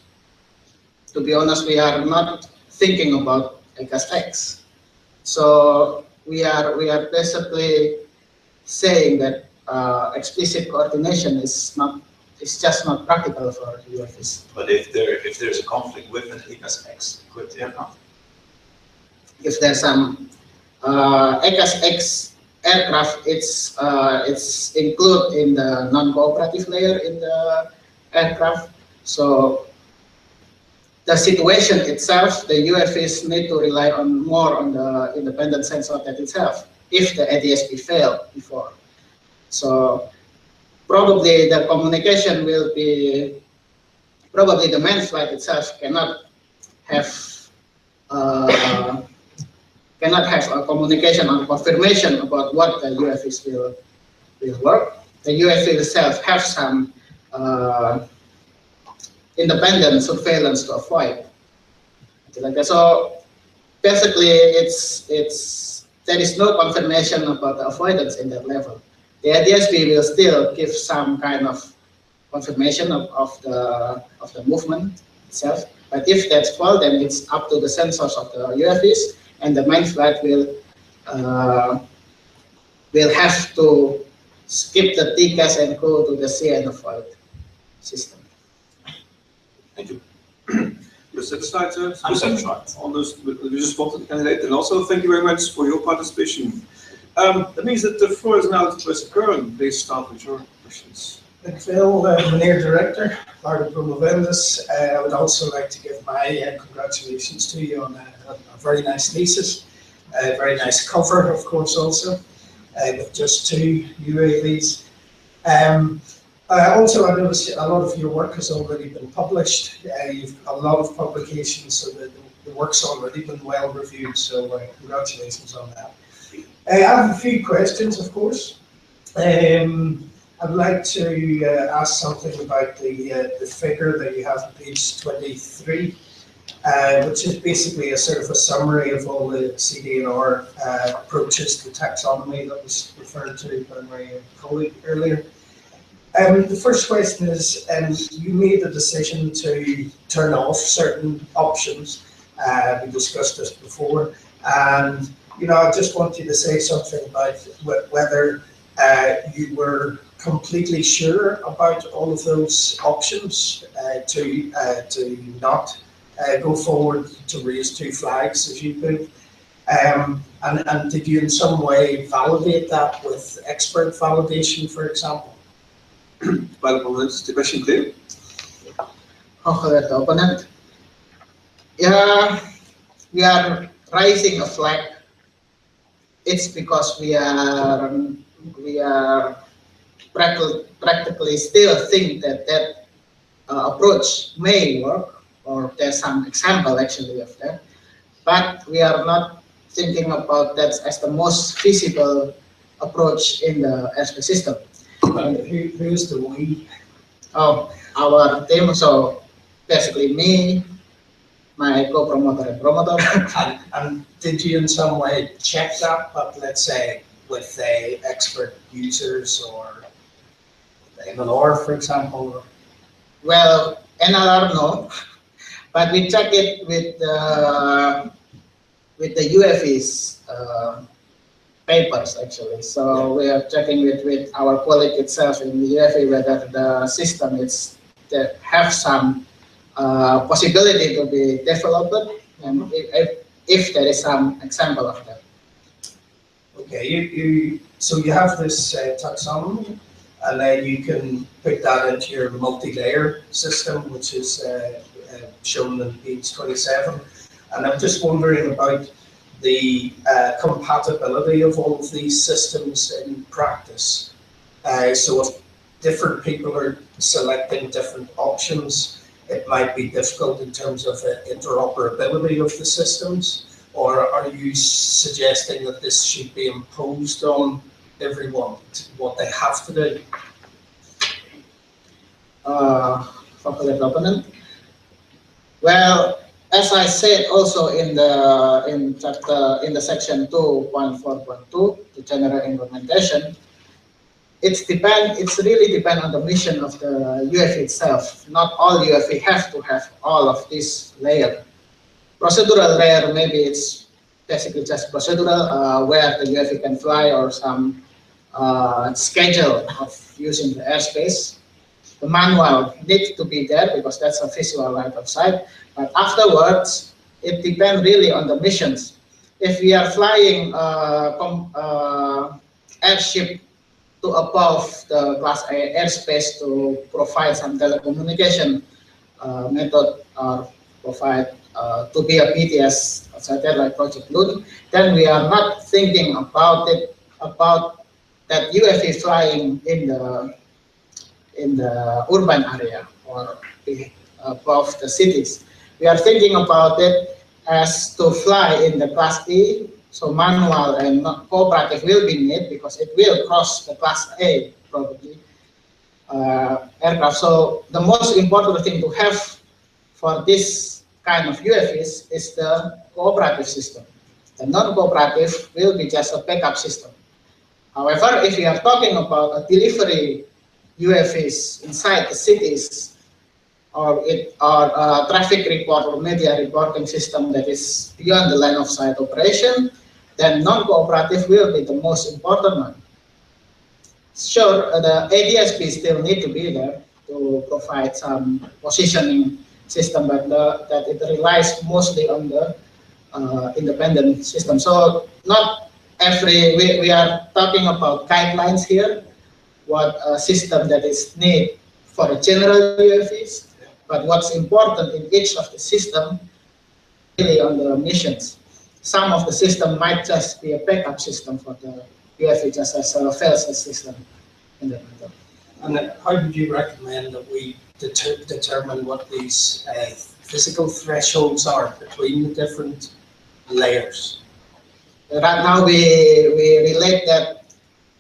to be honest, we are not thinking about PKAS X. So we are basically saying that explicit coordination is just not practical for UAVs. But if there's a conflict with an PKAS X, could there not? If there's some PKAS X aircraft, it's included in the non-cooperative layer in the aircraft. So the situation itself, the UAVs need to rely more on the independent sensor that itself, if the ADSP failed before. So probably the communication will be, probably the main flight itself cannot have a communication or confirmation about what the UAVs will work. The UAV itself have some independent surveillance to avoid. Like that. So basically, there is no confirmation about the avoidance in that level. The ADSP will still give some kind of confirmation of the movement itself. But if that's false, then it's up to the sensors of the UAVs, and the main flight will have to skip the TCAS and go to the see and avoid system. Thank you. You're satisfied, sir? I'm satisfied. On those, with the response to the candidate, and also thank you very much for your participation. That means that the floor is now to Professor Curran. Please start with your questions. Dank u wel, meneer Director, Harde Promovendus. I would also like to give my congratulations to you on a very nice thesis, a very nice cover, of course, also, with just 2 UAVs. Also, I noticed a lot of your work has already been published. You've a lot of publications, so the work's already been well reviewed, so congratulations on that. I have a few questions, of course. I'd like to ask something about the figure that you have on page 23, which is basically a sort of a summary of all the CDNR approaches to taxonomy that was referred to by my colleague earlier. The first question is, you made the decision to turn off certain options. We discussed this before, and I just want you to say something about whether you were completely sure about all of those options to not go forward to raise 2 flags, as you put. And did you in some way validate that with expert validation, for example? Well, is the question clear? The opponent. Yeah, we are raising a flag. It's because we are practically still think that approach may work, or there's some example actually of that, but we are not thinking about that as the most feasible approach in the airspace system. And who's the we? Oh, our team. So basically me, my co-promoter and promoter. And did you in some way check that, but let's say with expert users or NLR, for example? Well, NLR no, but we check it with the UAVs papers actually. So we are checking with our colleague itself in the UAV whether the system have some possibility to be developed, and if there is some example of that. Okay, so you have this taxonomy, and then you can put that into your multi-layer system, which is shown on page 27. And I'm just wondering about the compatibility of all of these systems in practice. So if different people are selecting different options, it might be difficult in terms of interoperability of the systems. Or are you suggesting that this should be imposed on everyone, what they have to do? For the proponent, well, as I said also in the section 2.4.2, the general implementation, it's really depend on the mission of the UFE itself. Not all UFE have to have all of this layer. Procedural layer, maybe it's basically just procedural, where the UFE can fly, or some schedule of using the airspace. The manual needs to be there because that's a visual line of sight. But afterwards, it depends really on the missions. If we are flying airship to above the Class A airspace to provide some telecommunication method, or provide to be a BTS satellite project load, then we are not thinking about that UFE flying in the urban area or above the cities. We are thinking about it as to fly in the Class E, so manual and not cooperative will be needed because it will cross the Class A probably aircraft. So the most important thing to have for this kind of UFVs is the cooperative system. The non-cooperative will be just a backup system. However, if we are talking about a delivery UFVs inside the cities, or a traffic report or media reporting system that is beyond the line of sight operation, then non-cooperative will be the most important one. Sure, the ADSB still need to be there to provide some positioning system, but that it relies mostly on the independent system. So not every, we are talking about guidelines here, what a system that is needed for the general UFVs, but what's important in each of the system really on the missions. Some of the system might just be a backup system for the UFV, just as a fail-safe system in the middle. And how would you recommend that we determine what these physical thresholds are between the different layers? Right now, we relate that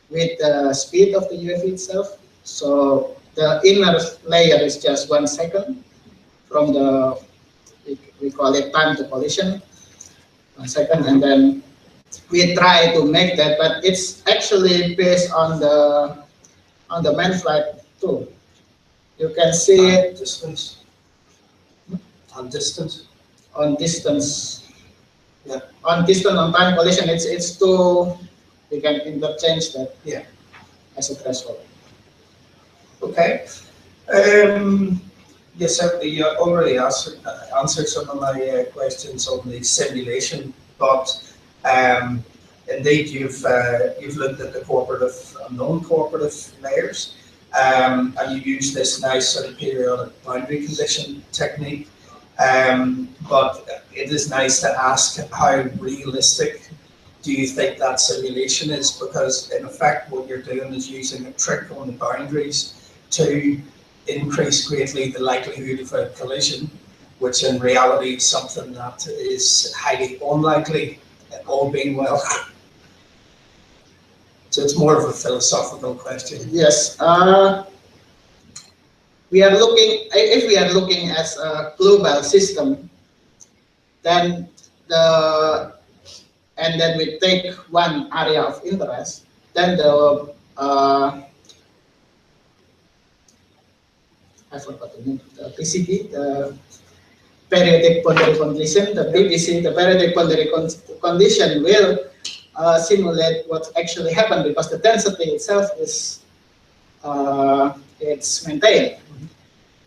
with the speed of the UFV itself. So the inner layer is just 1 second from the, we call it time to collision, 1 second, and then we try to make that, but it's actually based on the main flight too. You can see it distance. On distance. On distance. Yeah. On distance, on time collision, it's too. We can interchange that. Yeah. As a threshold. Okay. Yes, certainly you already answered some of my questions on the simulation, but indeed you've looked at the cooperative and non-cooperative layers, and you use this nice sort of periodic boundary condition technique. But it is nice to ask how realistic do you think that simulation is, because in effect what you're doing is using a trick on the boundaries to increase greatly the likelihood of a collision, which in reality is something that is highly unlikely, all being well. So it's more of a philosophical question. Yes. We are looking, if we are looking as a global system, then then we take one area of interest, then the I forgot the name, the PCB, the periodic boundary condition, the PBC, the periodic boundary condition will simulate what actually happened, because the density itself is it's maintained.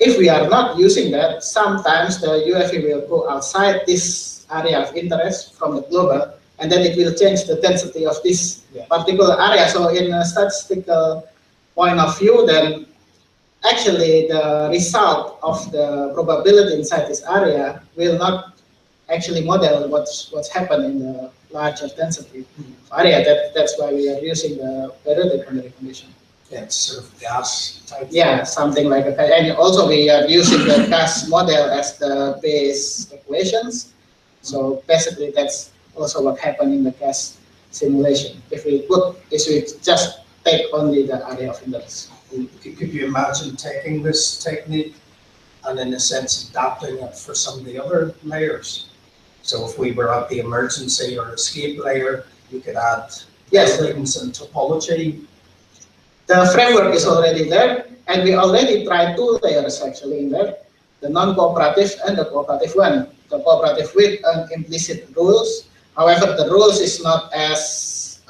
If we are not using that, sometimes the UFV will go outside this area of interest from the global, and then it will change the density of this particular area. So in a statistical point of view, then actually the result of the probability inside this area will not actually model what's happened in the larger density area. That's why we are using the periodic boundary condition. Yeah, it's sort of gas type. Yeah, something like that. And also we are using the gas model as the base equations. So basically that's also what happened in the gas simulation. If we just take only the area of interest. Could you imagine taking this technique and in a sense adapting it for some of the other layers? So if we were at the emergency or escape layer, you could add things and topology. The framework is already there, and we already tried 2 layers actually in there, the non-cooperative and the cooperative one. The cooperative with implicit rules. However, the rules is not as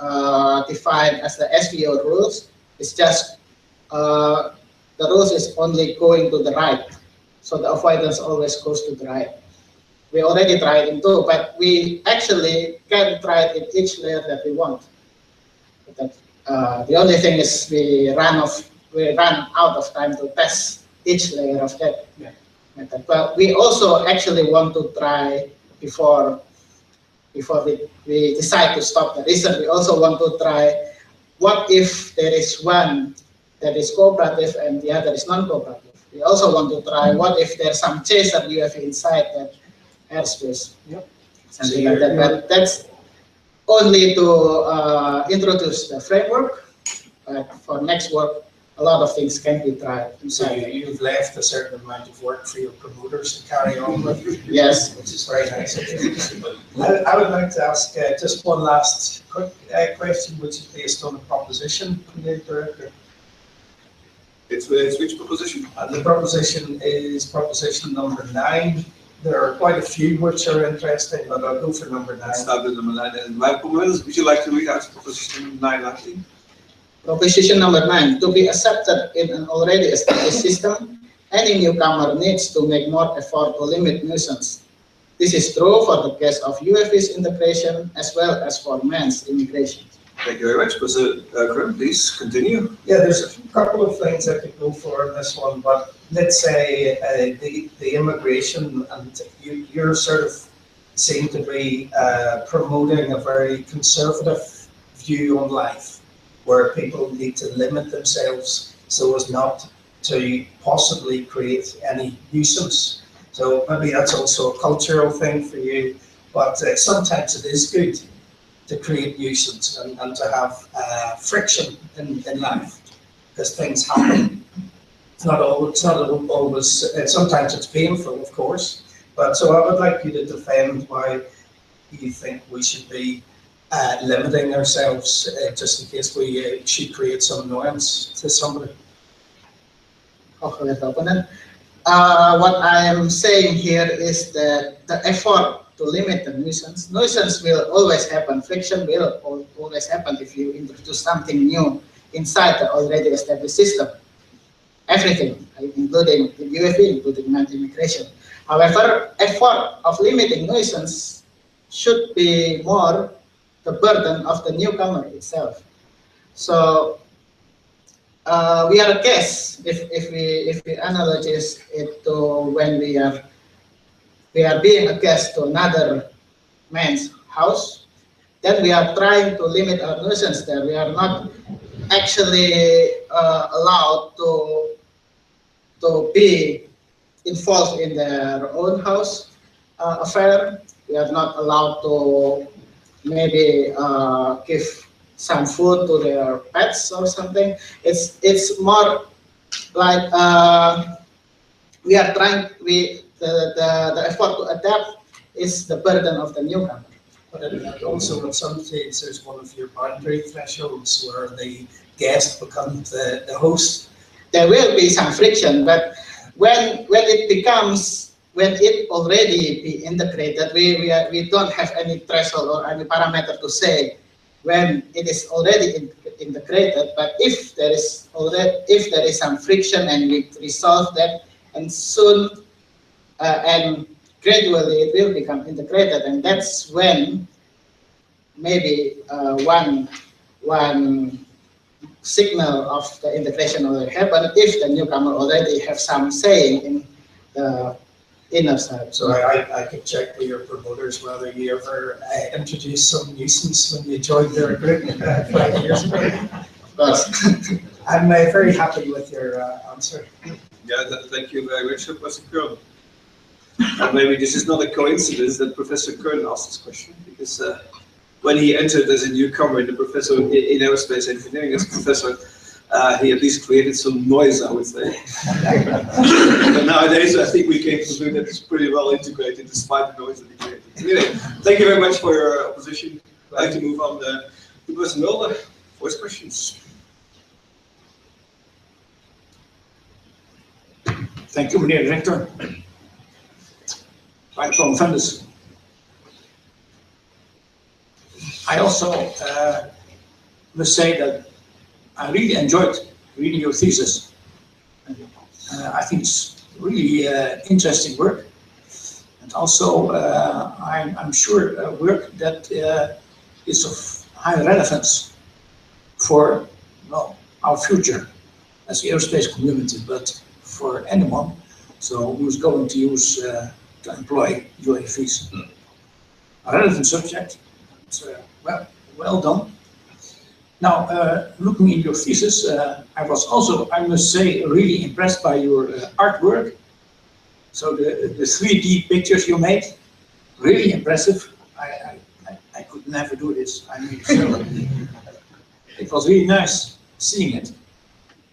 defined as the SVO rules. It's just the rules is only going to the right. So the avoidance always goes to the right. We already tried in 2, but we actually can try it in each layer that we want. The only thing is we ran out of time to test each layer of that method. But we also actually want to try before we decide to stop the research. We also want to try what if there is one that is cooperative and the other is non-cooperative. We also want to try what if there's some chaser UFE inside that airspace. Something like that. But that's only to introduce the framework. But for next work, a lot of things can be tried. So you've left a certain amount of work for your promoters to carry on with. Yes. Which is very nice. I would like to ask just one last quick question, which is based on a proposition from the director. It's which proposition? The proposition is proposition number 9. There are quite a few which are interesting, but I'll go for number 9. Let's start with number 9. And would you like to read out proposition 9, actually? Proposition number 9, to be accepted in an already established system, any newcomer needs to make more effort to limit nuisance. This is true for the case of UFE's integration as well as for man's immigration. Thank you very much. Professor Krum, please continue. Yeah, there's a couple of things I could go for in this one, but let's say the immigration, and you're sort of seem to be promoting a very conservative view on life, where people need to limit themselves so as not to possibly create any nuisance. So maybe that's also a cultural thing for you, but sometimes it is good to create nuisance and to have friction in life, because things happen. It's not always, sometimes it's painful, of course, but so I would like you to defend why you think we should be limiting ourselves just in case we should create some annoyance to somebody. Okay, what I am saying here is that the effort to limit the nuisance will always happen. Friction will always happen if you introduce something new inside the already established system. Everything, including the UFE, including non-immigration. However, effort of limiting nuisance should be more the burden of the newcomer itself. So we are a case if we analogize it to when we are being a guest to another man's house, then we are trying to limit our nuisance there. We are not actually allowed to be involved in their own house affair. We are not allowed to maybe give some food to their pets or something. It's more like we are trying. The effort to adapt is the burden of the newcomer. But also in some cases there's one of your boundary thresholds where the guest becomes the host. There will be some friction, but when it already be integrated, we don't have any threshold or any parameter to say when it is already integrated. But if there is some friction and we resolve that, and soon and gradually it will become integrated, and that's when maybe one signal of the integration already happen if the newcomer already have some saying in the inner side. So I could check with your promoters whether you ever introduced some nuisance when you joined their group 5 years ago. Of course. I'm very happy with your answer. Yeah, thank you very much, Professor Kern. And maybe this is not a coincidence that Professor Kern asked this question, because when he entered as a newcomer in the professor in aerospace engineering as a professor, he at least created some noise, I would say. But nowadays, I think we came to conclude that it's pretty well integrated despite the noise that he created. Anyway, thank you very much for your opposition. I'd like to move on to Professor Mulder for his questions. Thank you, meneer de rector. Right from Vendus. I also must say that I really enjoyed reading your thesis. I think it's really interesting work, and also I'm sure work that is of high relevance for our future as the aerospace community, but for anyone who's going to use to employ UAVs. A relevant subject. It's, well done. Now, looking in your thesis, I was also, I must say, really impressed by your artwork. So the 3D pictures you made, really impressive. I could never do this. I mean, so it was really nice seeing it.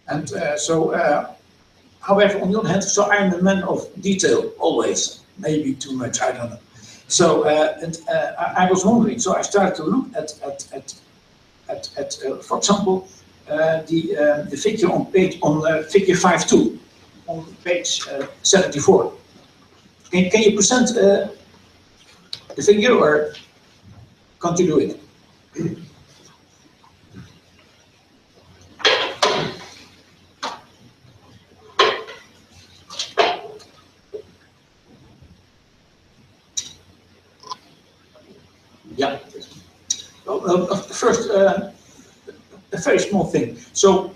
And however, on the other hand, so I'm a man of detail always, maybe too much, I don't know. So I was wondering, so I started to look at for example, the figure on figure 5.2 on page 74. Can you present the figure, or can't you do it? Yeah. First, a very small thing. So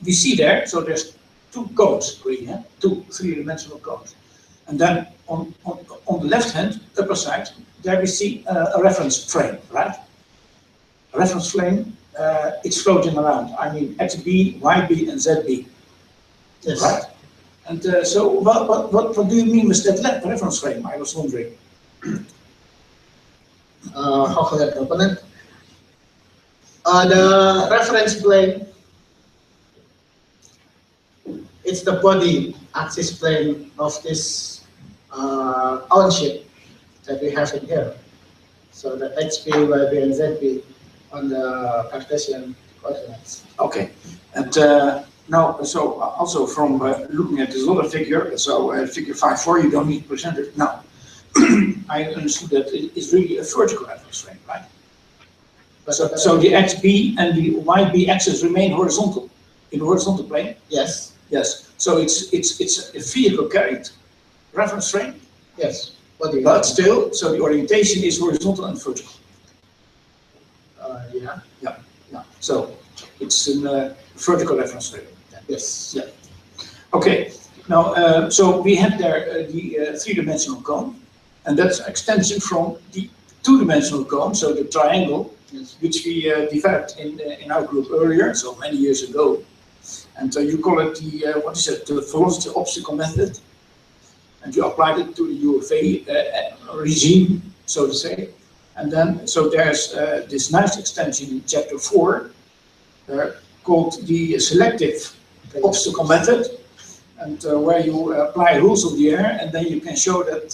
we see there, so there's two cones, really, yeah? Two three-dimensional cones. And then on the left-hand upper side, there we see a reference frame, right? A reference frame, it's floating around. I mean, XB, YB, and ZB. Yes. Right? And so what do you mean with that reference frame? I was wondering. How can I open it? The reference plane, it's the body axis plane of this on-ship that we have in here. So the HP, YB, and ZB on the Cartesian coordinates. Okay, and now, so also from looking at this other figure, so figure 5.4, you don't need to present it now. I understood that it is really a vertical reference frame, right? So the XB and the YB axis remain horizontal, in the horizontal plane? Yes. Yes. So it's a vehicle carried reference frame? Yes. But still, so the orientation is horizontal and vertical. Yeah. Yeah. So it's a vertical reference frame. Yes. Yeah. Okay. Now, so we have there the three-dimensional cone, and that's an extension from the two-dimensional cone, so the triangle, yes, which we developed in our group earlier, so many years ago. And you call it the, what is it, the velocity obstacle method. And you applied it to the UFA regime, so to say. And then, so there's this nice extension in chapter 4, called the selective obstacle method, and where you apply rules of the air, and then you can show that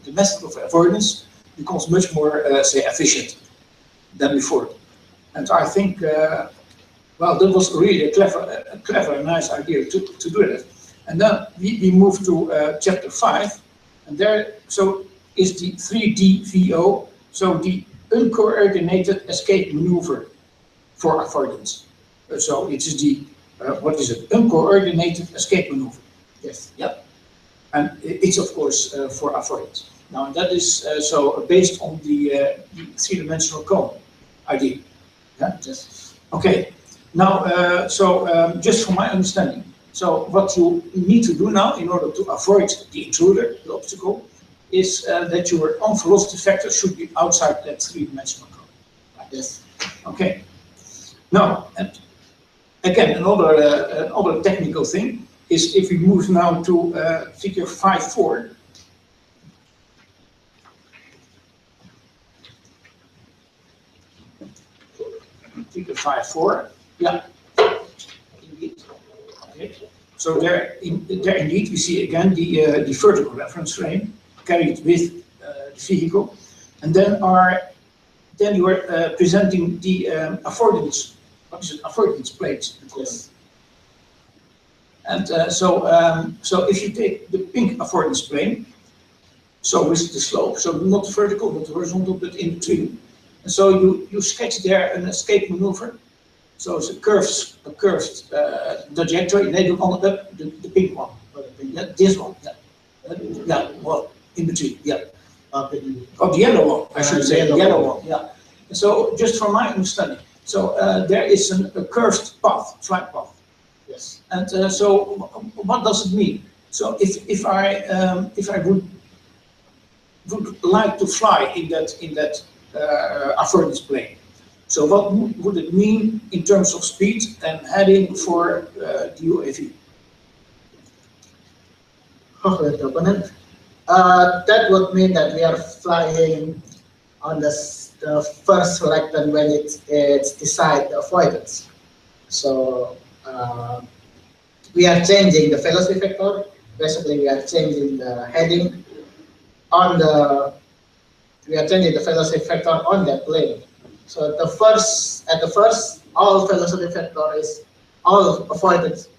the method of avoidance becomes much more, say, efficient than before. And I think, well, that was really a clever and nice idea to do that. And then we move to chapter 5, and there, so is the 3DVO, so the uncoordinated escape maneuver for avoidance. So it is the, what is it, uncoordinated escape maneuver. Yes. Yep. And it's of course for avoidance. Now that is so based on the three-dimensional cone idea. Yeah. Yes. Okay. Now, just from my understanding, so what you need to do now in order to avoid the intruder, the obstacle, is that your own velocity vector should be outside that three-dimensional cone. Yes. Okay. Now, and again, another technical thing is if we move now to figure 5.4. Figure 5.4. Yeah. Indeed. Okay. So there indeed we see again the vertical reference frame carried with the vehicle, and then you are presenting the affordance. What is it? Affordance plates. Yes. And so if you take the pink affordance plane, so with the slope, so not vertical, not horizontal, but in between. And so you sketch there an escape maneuver. So it's a curved trajectory. They do on the pink one. Yeah, this one. Yeah, well, in between. Yeah. Of the yellow one, I should say, the yellow one. Yeah. And so just from my understanding, so there is a curved path, flight path. Yes. And so what does it mean? So if I would like to fly in that affordance plane, so what would it mean in terms of speed and heading for the UAV? That would mean that we are flying on the first selected when it's decide avoidance. So we are changing the velocity vector. Basically, we are changing the heading on the. We are changing the velocity vector on that plane. So at the first, all velocity vector is all avoidance.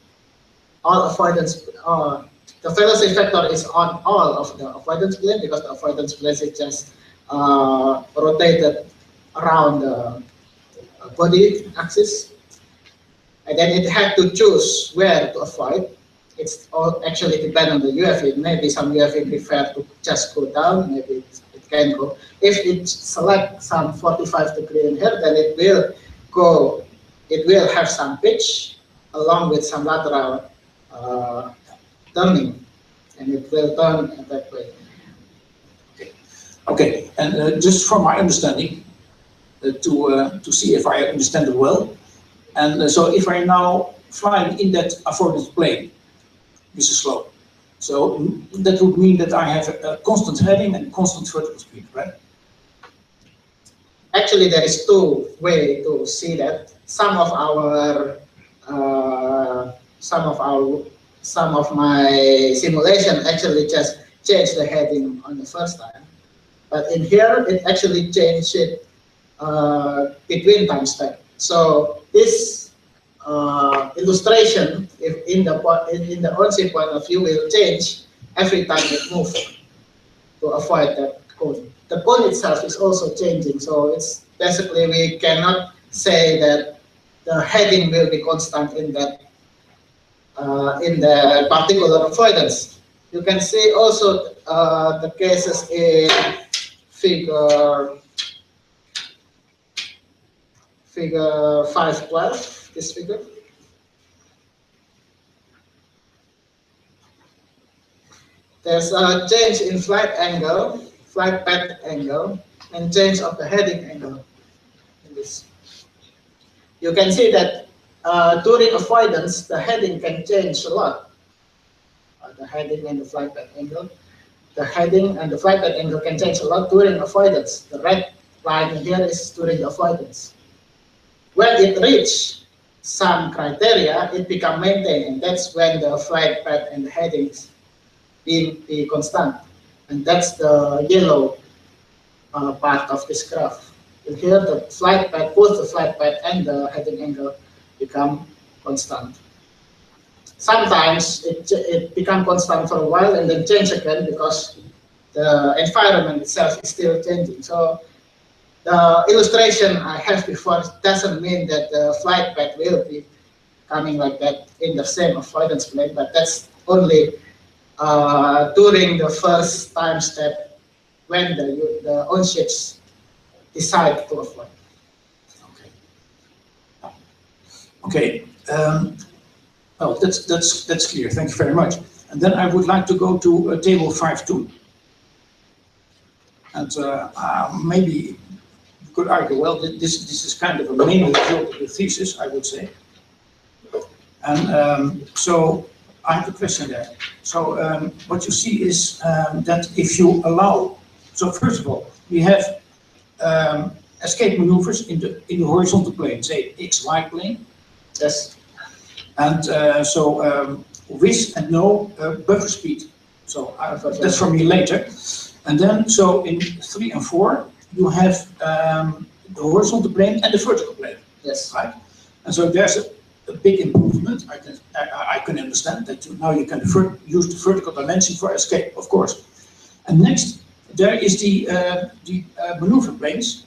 The velocity vector is on all of the avoidance plane because the avoidance plane is just rotated around the body axis, and then it had to choose where to avoid. It's all actually depend on the UAV. Maybe some UAV prefer to just go down. Maybe it can go. If it select some 45 degree in here, then it will go. It will have some pitch along with some lateral turning, and it will turn in that way. Okay, and just from my understanding, to see if I understand it well, and so if I now flying in that affordance plane, this is slow. So that would mean that I have a constant heading and constant vertical speed, right? Actually, there is two ways to see that. Some of my simulation actually just changed the heading on the first time, but in here it actually changed it between time step. So this illustration, if in the on-chip point of view, will change every time it moves to avoid that cone. The cone itself is also changing, so it's basically we cannot say that the heading will be constant in that in the particular avoidance. You can see also the cases in figure 5.12. This figure. There's a change in flight angle, flight path angle, and change of the heading angle. In this, you can see that during avoidance, the heading can change a lot. The heading and the flight path angle. The heading and the flight path angle can change a lot during avoidance. The red line here is during the avoidance. When it reaches some criteria, it becomes maintained, and that's when the flight path and the headings be constant. And that's the yellow part of this graph. And here the flight path, both the flight path and the heading angle become constant. Sometimes it becomes constant for a while and then change again because the environment itself is still changing. So the illustration I have before doesn't mean that the flight path will be coming like that in the same avoidance plane, but that's only during the first time step when the own ships decide to avoid. Okay. Well, that's clear. Thank you very much. And then I would like to go to table 5.2. And maybe you could argue, well, this is kind of a main result of the thesis, I would say. And so I have a question there. So what you see is that if you allow, so first of all, we have escape maneuvers in the horizontal plane, say XY plane. Yes. And with and no buffer speed. So that's for me later. And then, so in 3 and 4, you have the horizontal plane and the vertical plane. Yes. Right. And so there's a big improvement. I can understand that now you can use the vertical dimension for escape, of course. And next, there is the maneuver planes.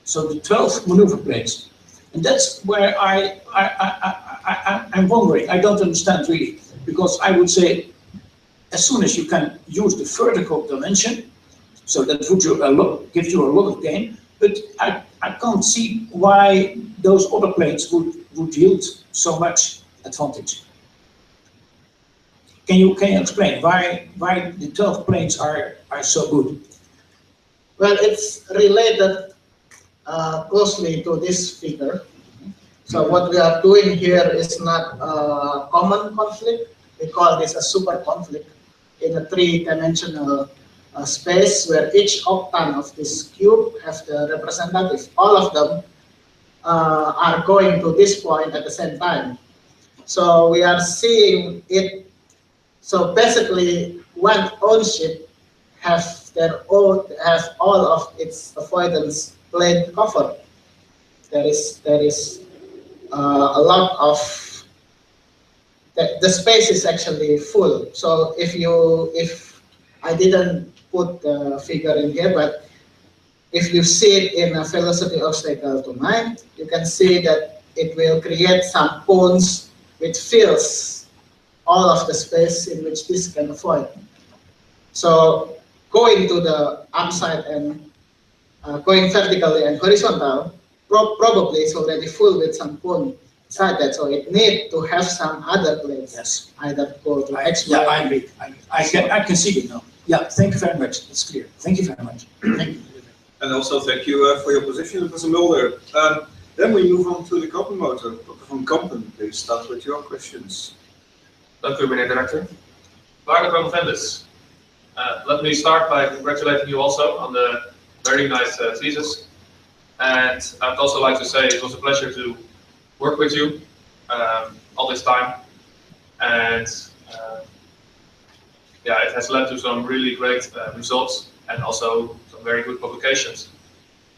So the 12 maneuver planes. And that's where I'm wondering, I don't understand really, because I would say, as soon as you can use the vertical dimension, so that would gives you a lot of gain, but I can't see why those other planes would yield so much advantage. Can you explain why the 12 planes are so good? Well, it's related closely to this figure. So what we are doing here is not a common conflict. We call this a super conflict in a three-dimensional space where each octane of this cube have the representative. All of them are going to this point at the same time. So we are seeing it. So basically, one own ship have all of its avoidance plane covered. There is a lot of the space is actually full. So if I didn't put the figure in here, but if you see it in a velocity obstacle domain, you can see that it will create some points which fills all of the space in which this can avoid. So going to the upside and going vertically and horizontal, probably it's already full with some point inside that, so it need to have some other place. Yes. Either go to X. Yeah, I agree. I can see it now. Yeah, thank you very much. It's clear. Thank you very much. Thank you. And also thank you for your position, Professor Mulder. Then we move on to the Kampen motor. Dr. van Kampen, please start with your questions. Dank u, meneer director. Waarde promovendus, let me start by congratulating you also on the very nice thesis. And I'd also like to say it was a pleasure to work with you all this time. And yeah, it has led to some really great results and also some very good publications.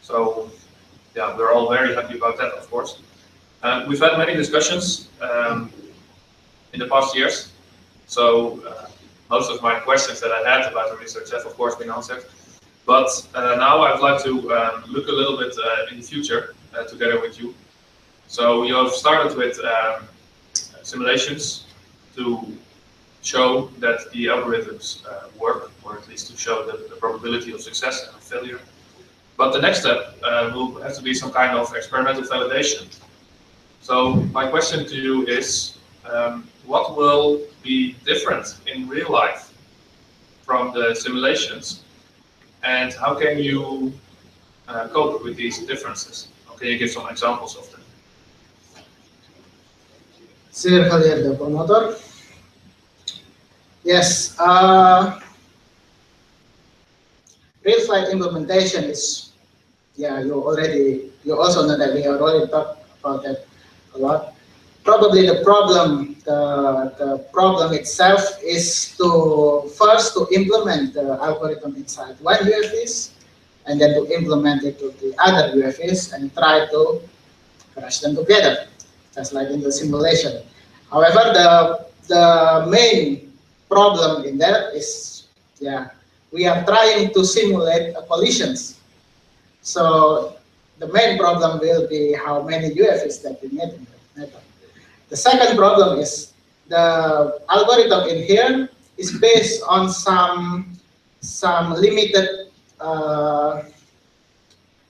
So yeah, we're all very happy about that, of course. We've had many discussions in the past years. So most of my questions that I had about the research have, of course, been answered. But now I'd like to look a little bit in the future together with you. So you have started with simulations to show that the algorithms work, or at least to show the probability of success and of failure. But the next step will have to be some kind of experimental validation. So my question to you is, what will be different in real life from the simulations? And how can you cope with these differences? Or can you give some examples of them? Sir Javier, the promoter. Yes, real flight implementation is, yeah, you also know that we already talked about that a lot. Probably the problem itself is to first implement the algorithm inside one UFS, and then to implement it to the other UFS and try to crash them together, just like in the simulation. However, the main problem in that is, yeah, we are trying to simulate collisions. So the main problem will be how many UFS that we need in the network. The second problem is the algorithm in here is based on some limited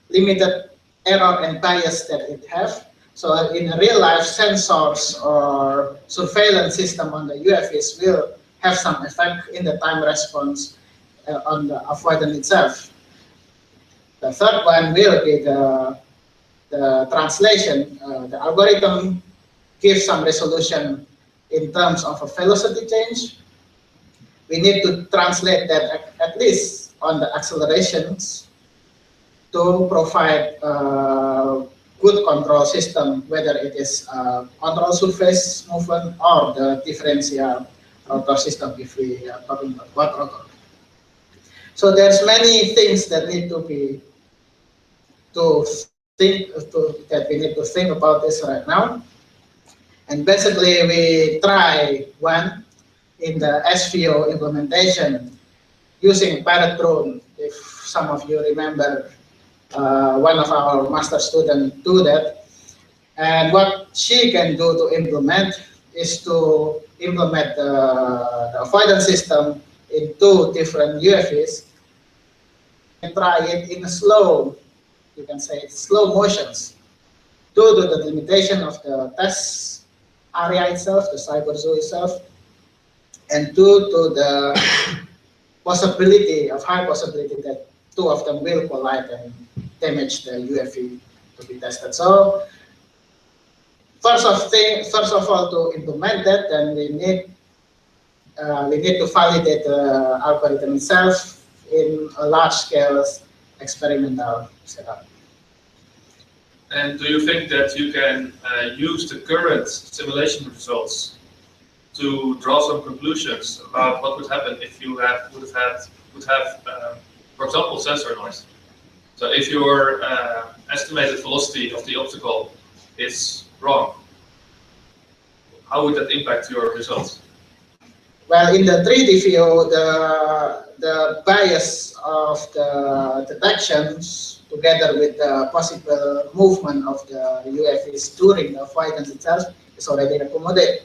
limited error and bias that it have. So in a real life, sensors or surveillance system on the UFVs will have some effect in the time response on the avoidance itself. The third one will be the translation. The algorithm gives some resolution in terms of a velocity change. We need to translate that at least on the accelerations to provide good control system, whether it is control surface movement or the differential rotor system if we are talking about quad rotor. So there's many things that need to be that we need to think about this right now. And basically we try one in the SVO implementation using parrot drone. If some of you remember, one of our master students do that. And what she can do to implement is to implement the avoidance system in 2 different UFVs and try it in a slow, you can say slow motions, due to the limitation of the test area itself, the cyber zoo itself, and due to the possibility of high possibility that 2 of them will collide and damage the UFV to be tested. So first of all, to implement that, then we need to validate the algorithm itself in a large-scale experimental setup. And do you think that you can use the current simulation results to draw some conclusions about what would happen if you would have, for example, sensor noise? So if your estimated velocity of the obstacle is wrong, how would that impact your results? Well, in the 3D view, the bias of the detections together with the possible movement of the UFVs during the avoidance itself is already accommodated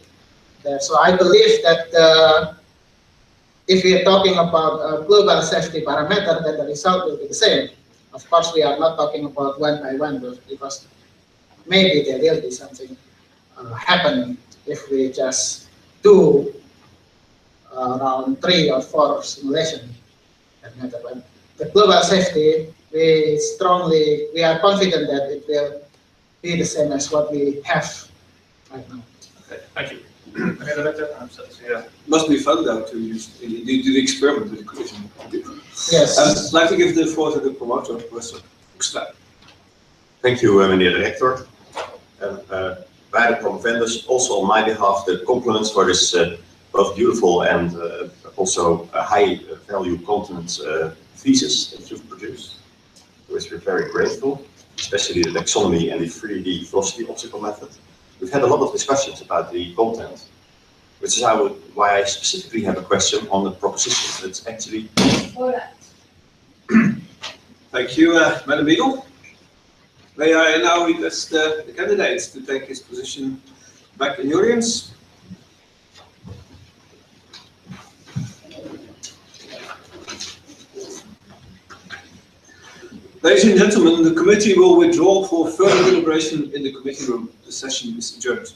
there. So I believe that if we are talking about a global safety parameter, then the result will be the same. Of course, we are not talking about one by one because maybe there will be something happen if we just do around 3 or 4 simulation. But the global safety, we are confident that it will be the same as what we have right now. Okay, thank you. Yeah. Must be fun though to use do the experiment with the collision. Yes. I'd like to give the floor to the promoter, Professor Hoekstra. Thank you, meneer de rector. By the promovendus, also on my behalf, the compliments for this both beautiful and also high value content thesis that you've produced, for which we're very grateful, especially the taxonomy and the 3D velocity obstacle method. We've had a lot of discussions about the content, which is why I specifically have a question on the proposition. It's actually. Thank you, Madam Beagle. May I now request the candidates to take his position back in the audience? Ladies and gentlemen, the committee will withdraw for further deliberation in the committee room. The session is adjourned.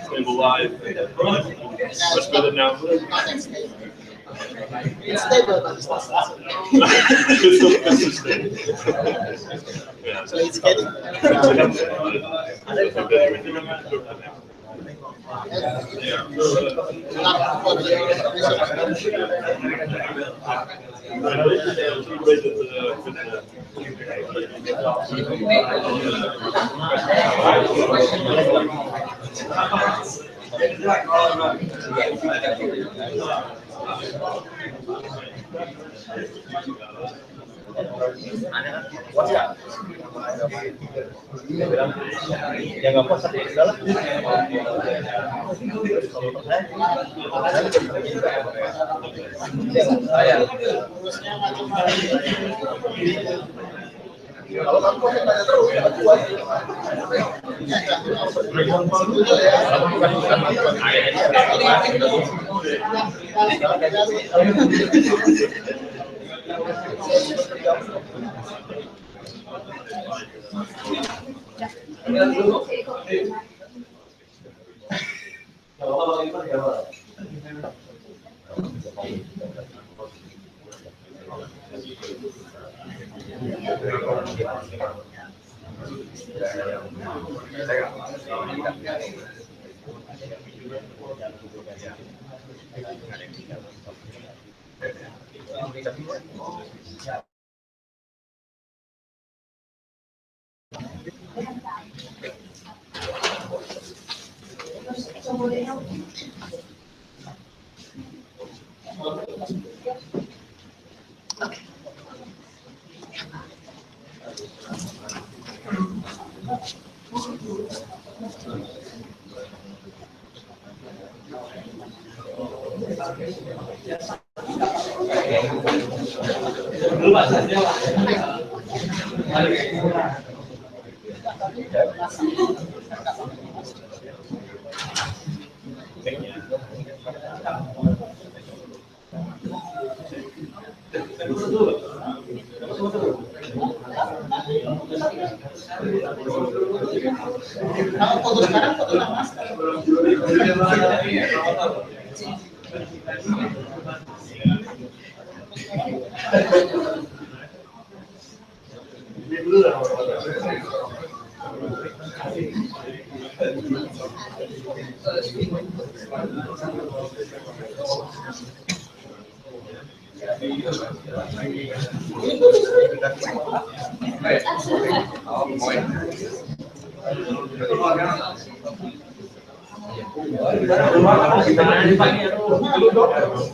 Stable live. Much better now. It's stable, but it's not It's not consistent. Yeah. so it's getting. Yang nggak puas tapi enggak lah. Kalau kamu puas tanya terus, nggak puas. Kalau foto sekarang foto yang masker.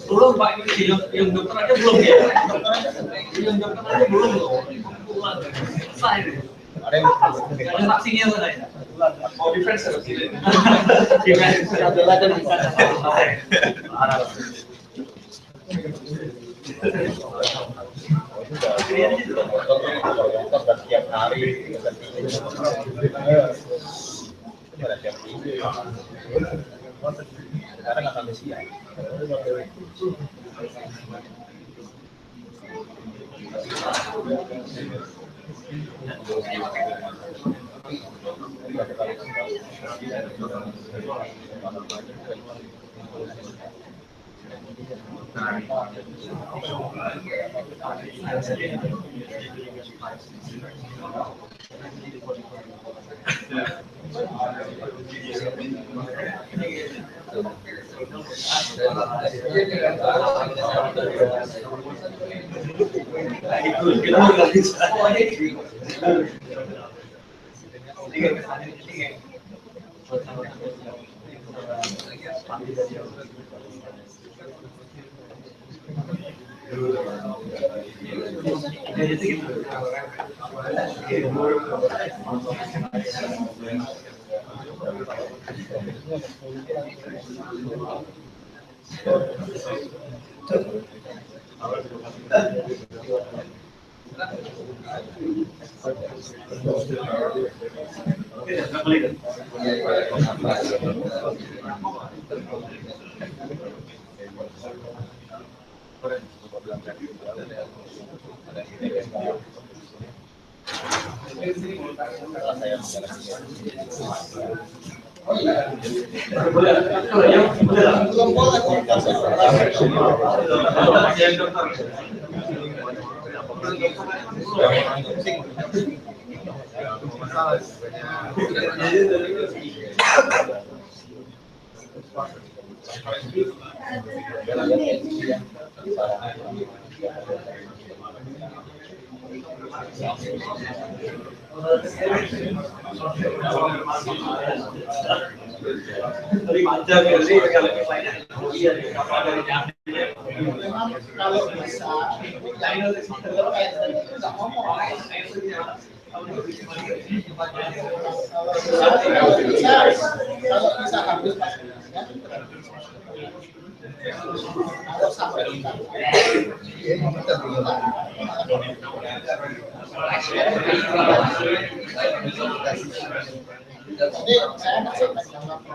Belum Pak, yang dokter aja belum ya? Yang dokter aja belum loh. Selesai deh. Ada vaksinnya mana ya? Mau defense harus ini. Defense adalah dan bisa. Setiap hari sekarang nggak sampai siang. Kalau bisa, kalau bisa habis kalau sampai jadi saya masih sampai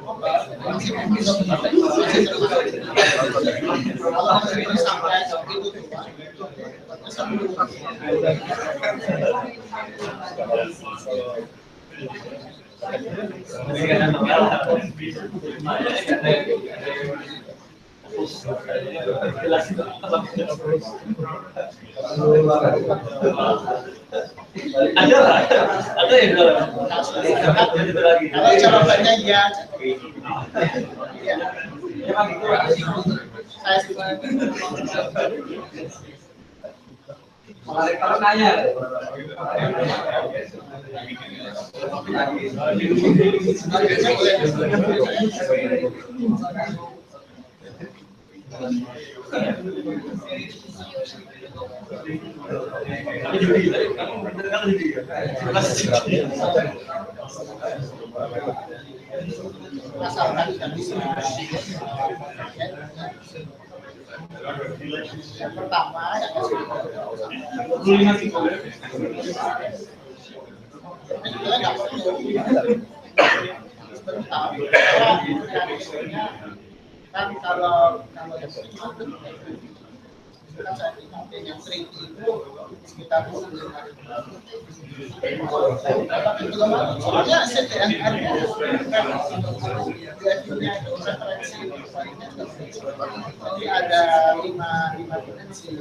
ada yang kalau jawabannya iya. Saya setuju. Kalau nanya. Yang pertama kan kalau kan saya yang tricky itu sekitar soalnya CTNR-nya itu referensi jadi ada lima dimensi.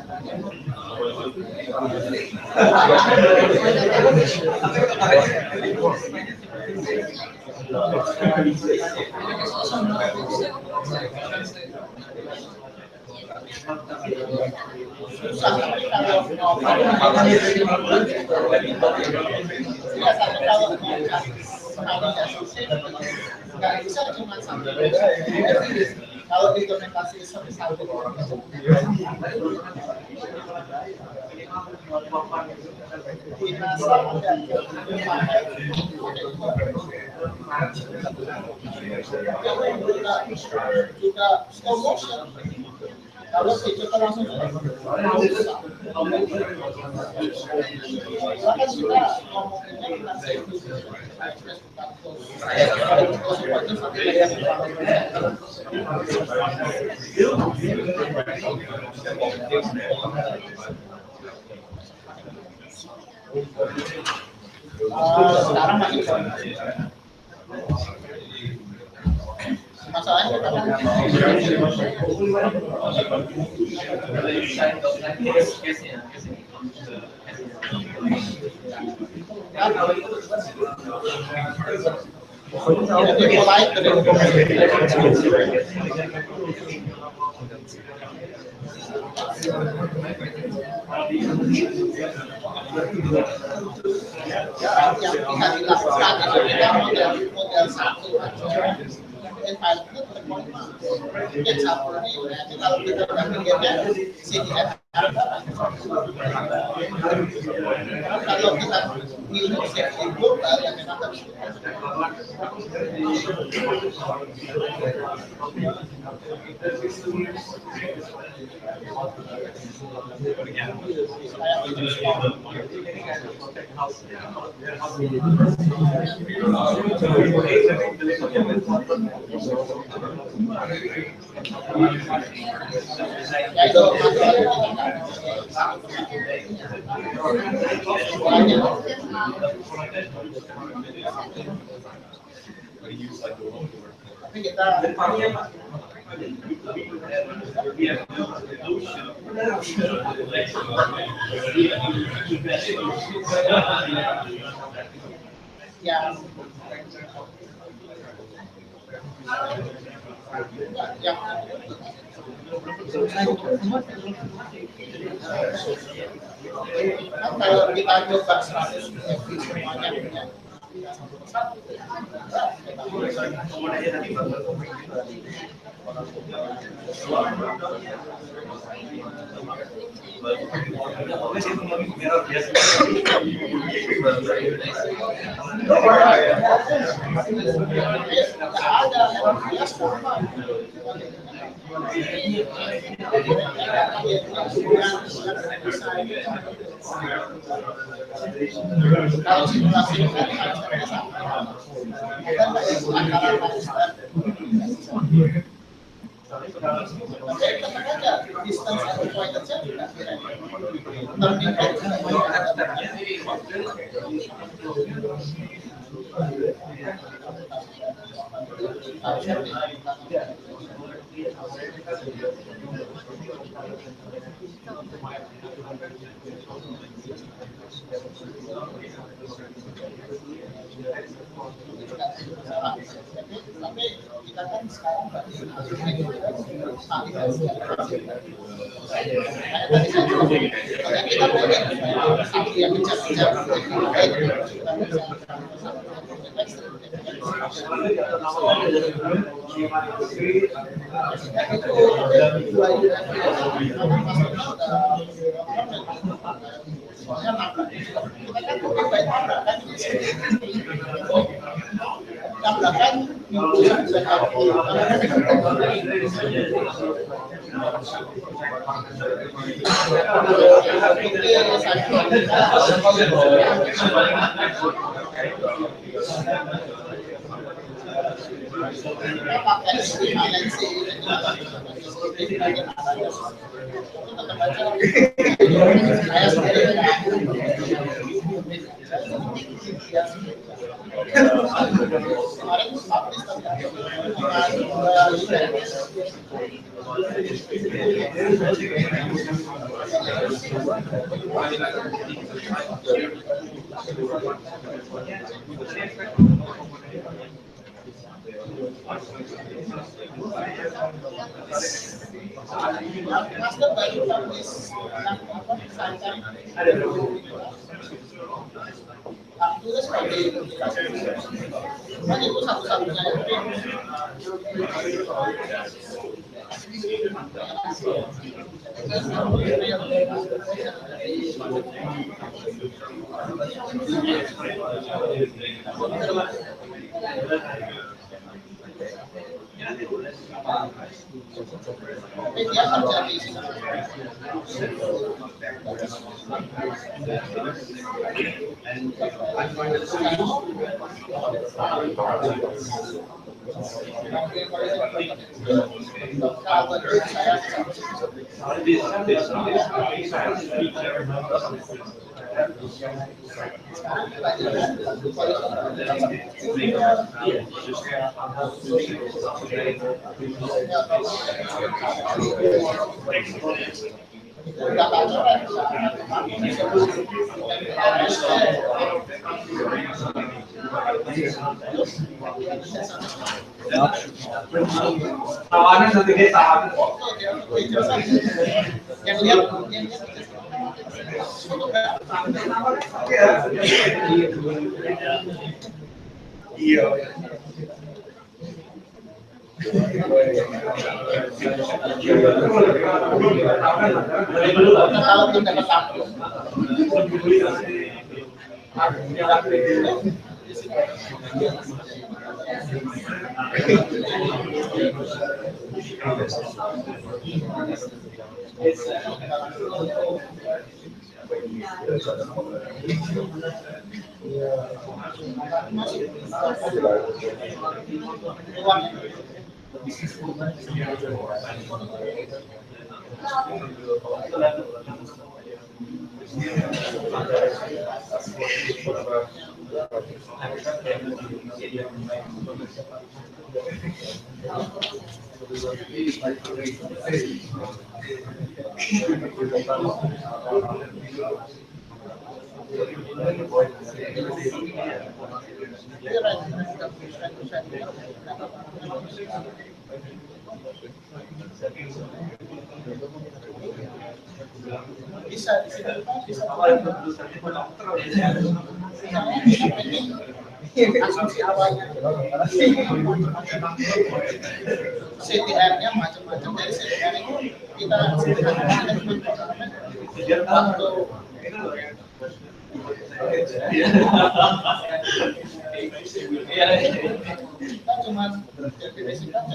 Susah nggak bisa cuma satu. Kalau implementasi satu juga slow motion. Kalau kita langsung kan kita ngomonginnya sekarang masih masalahnya yang bisa dilakukan itu kita model satu aja. environment terkontrol. Mungkin satu ini, nanti kalau kita udah pikirnya CDF kalau kita milih safety global yang memang harus tapi kita kalau kita coba 100 semuanya punya kalau simulasi tapi kita kan sekarang kita punya yang bicara itu satu-satunya Tawanan satu desa. Yang lihat iya. Asumsi awalnya CTR-nya macam-macam. Dari CTR itu kita sederhanakan waktu kita cuma definisikan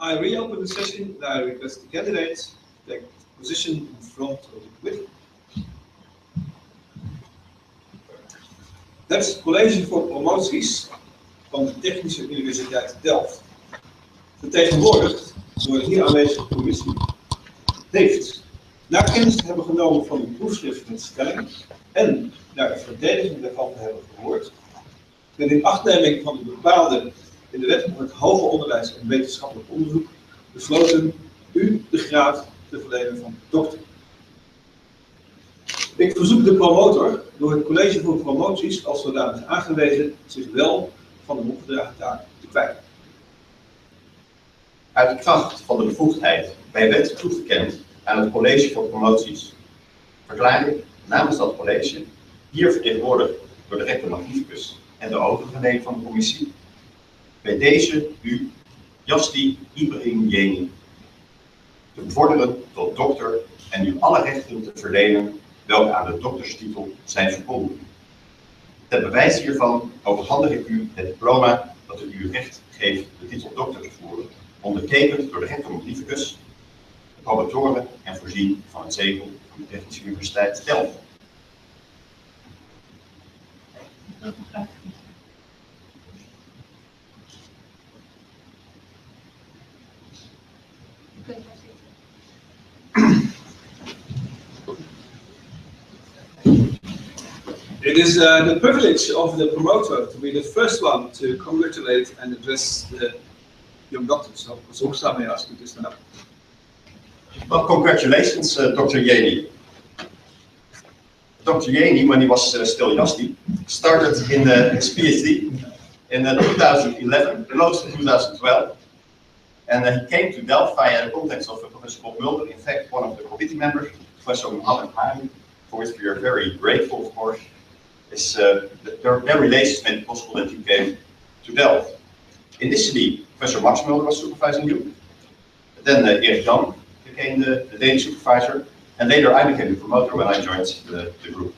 I reopen the session and I request the candidates to take position in front of the committee. Het college voor promoties van de Technische Universiteit Delft, vertegenwoordigd door de hier aanwezige commissie, heeft, na kennis te hebben genomen van de proefschrift met stellingen en naar de verdediging daarvan te hebben gehoord, met in achtneming van de bepaalde in de wet op het hoger onderwijs en wetenschappelijk onderzoek besloten u de graad te verlenen van dokter. Ik verzoek de promotor door het college voor promoties als zodanig aangewezen zich wel van de opgedragen taak te kwijten. Uit de kracht van de bevoegdheid bij wet toegekend aan het college voor promoties verklaar ik namens dat college, hier vertegenwoordigd door de rector magnificus en de overige leden van de commissie, bij deze u, Yazdi Ibrahim Jenie, te bevorderen tot dokter en u alle rechten te verlenen welke aan de dokterstitel zijn verbonden. Ten bewijs hiervan overhandig ik u het diploma dat u recht geeft de titel dokter te voeren, ondertekend door de rector magnificus, de probatoren en voorzien van het zegel van de Technische Universiteit Delft. It is the privilege of the promoter to be the first one to congratulate and address the young doctors. So, may I ask you to stand up? Well, congratulations, Dr. Jenie. Dr. Jenie, when he was still Yazdi, started in his PhD in 2011, close to 2012. And he came to Delft via the context of Professor Bob Mulder, in fact, one of the committee members, Professor Mohammed Hari, for which we are very grateful, of course. Their relations made it possible that you came to Delft. Initially, Professor Max Mulder was supervising you. Then Ibrahim became the daily supervisor. And later I became the promoter when I joined the group.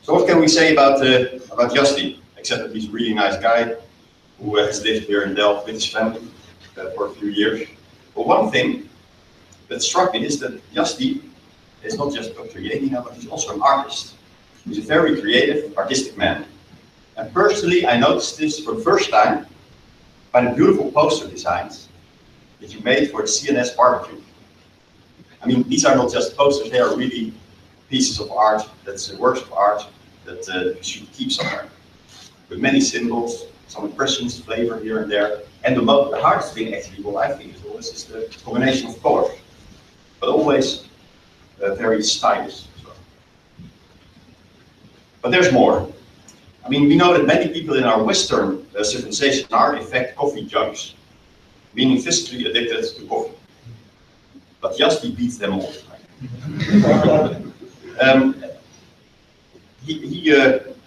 So what can we say about Yazdi? Except that he's a really nice guy who has lived here in Delft with his family for a few years. But one thing that struck me is that Yazdi is not just Dr. Jenie now, but he's also an artist. He's a very creative, artistic man. And personally, I noticed this for the first time by the beautiful poster designs that you made for the CNS barbecue. I mean, these are not just posters, they are really pieces of art, that's works of art that you should keep somewhere. With many symbols, some impressions, flavor here and there. And the hardest thing actually, what I think is always is the combination of colors. But always very stylish. But there's more. I mean, we know that many people in our Western civilization are in fact coffee junkies, meaning physically addicted to coffee. But Yazdi beats them all.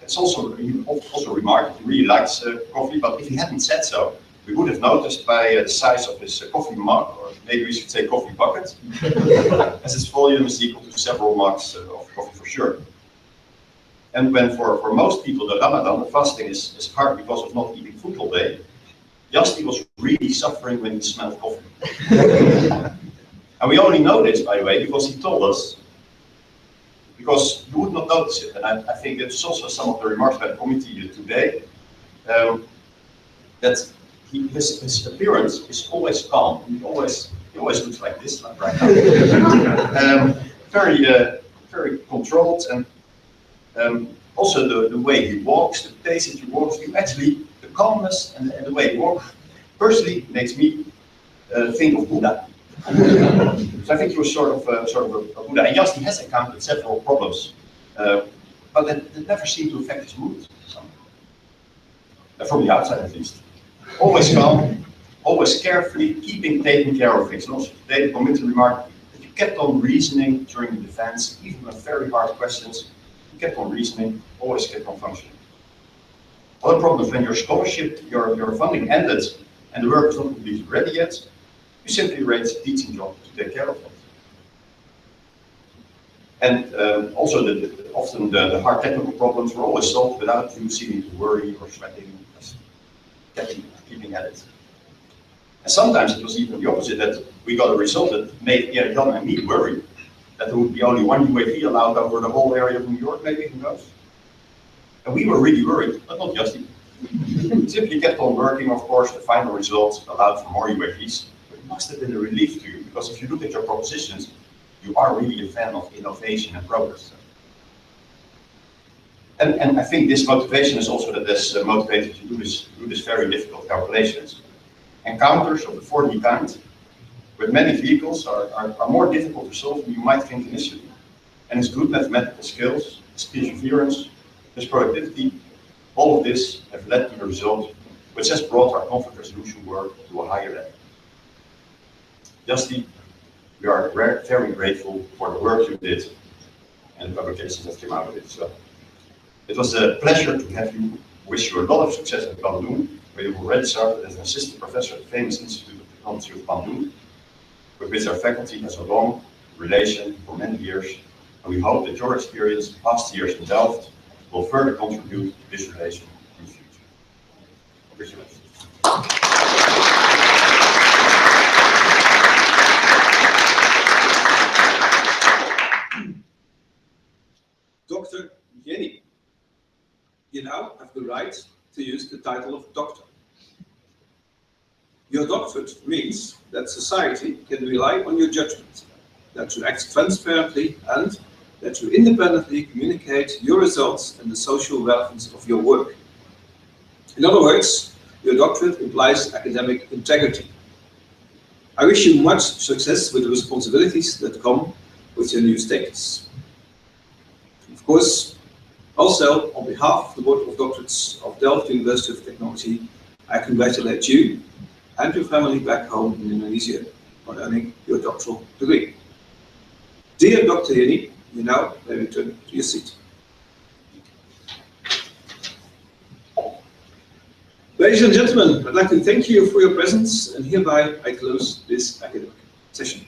It's also remarked he really likes coffee, but if he hadn't said so, we would have noticed by the size of his coffee mug, or maybe we should say coffee bucket, as its volume is equal to several mugs of coffee for sure. And when for most people the Ramadan, the fasting is hard because of not eating food all day, Yazdi was really suffering when he smelled coffee. And we only know this, by the way, because he told us, because you would not notice it, and I think it's also some of the remarks by the committee today, that his appearance is always calm. He always looks like this, like right now. Very controlled, and also the way he walks, the pace that he walks, the calmness and the way he walks, personally makes me think of Buddha. So I think he was sort of a Buddha. And Yazdi has encountered several problems, but that never seemed to affect his mood. From the outside at least. Always calm, always carefully taking care of things. And also today the committee remarked that you kept on reasoning during the defense, even with very hard questions. You kept on reasoning, always kept on functioning. Other problems when your scholarship, your funding ended, and the work was not completely ready yet, you simply raised a teaching job to take care of it. And also often the hard technical problems were always solved without you seeming to worry or sweating, just keeping at it. And sometimes it was even the opposite, that we got a result that made Jan and me worry that there would be only one UAV allowed over the whole area of New York, maybe, who knows? And we were really worried, but not just you. We simply kept on working, of course. The final result allowed for more UAVs. But it must have been a relief to you, because if you look at your propositions, you are really a fan of innovation and progress. And I think this motivation is also that this motivated you to do this very difficult calculations. Encounters of the 4D kind with many vehicles are more difficult to solve than you might think initially. And his good mathematical skills, his perseverance, his productivity, all of this have led to the result which has brought our conflict resolution work to a higher level. Yazdi, we are very grateful for the work you did and the publications that came out of it. So it was a pleasure to have you. Wish you a lot of success at Bandung, where you already started as an assistant professor at the famous Institute of Technology of Bandung, with which our faculty has a long relation for many years. And we hope that your experience past years in Delft will further contribute to this relation in the future. Congratulations. Dr. Jenie, you now have the right to use the title of doctor. Your doctorate means that society can rely on your judgment, that you act transparently, and that you independently communicate your results and the social relevance of your work. In other words, your doctorate implies academic integrity. I wish you much success with the responsibilities that come with your new status. Of course, also on behalf of the Board of Doctorates of Delft University of Technology, I congratulate you and your family back home in Indonesia on earning your doctoral degree. Dear Dr. Jenie, you now may return to your seat. Ladies and gentlemen, I'd like to thank you for your presence, and hereby I close this academic session.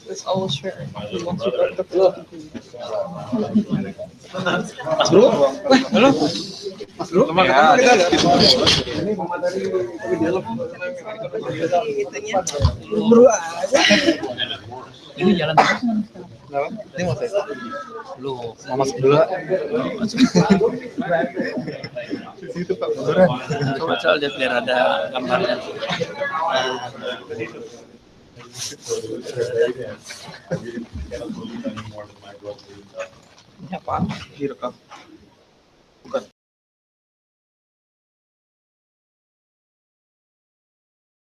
It's all sure. He wants to go to the Mas Bro, halo. Mas Bro, ya, Bro aja. Ini jalan terus. ini mau saya. Lu mau masuk dulu? Di situ Pak beneran. Coba saya lihat biar ada gambarnya. Ini apa? Direkam.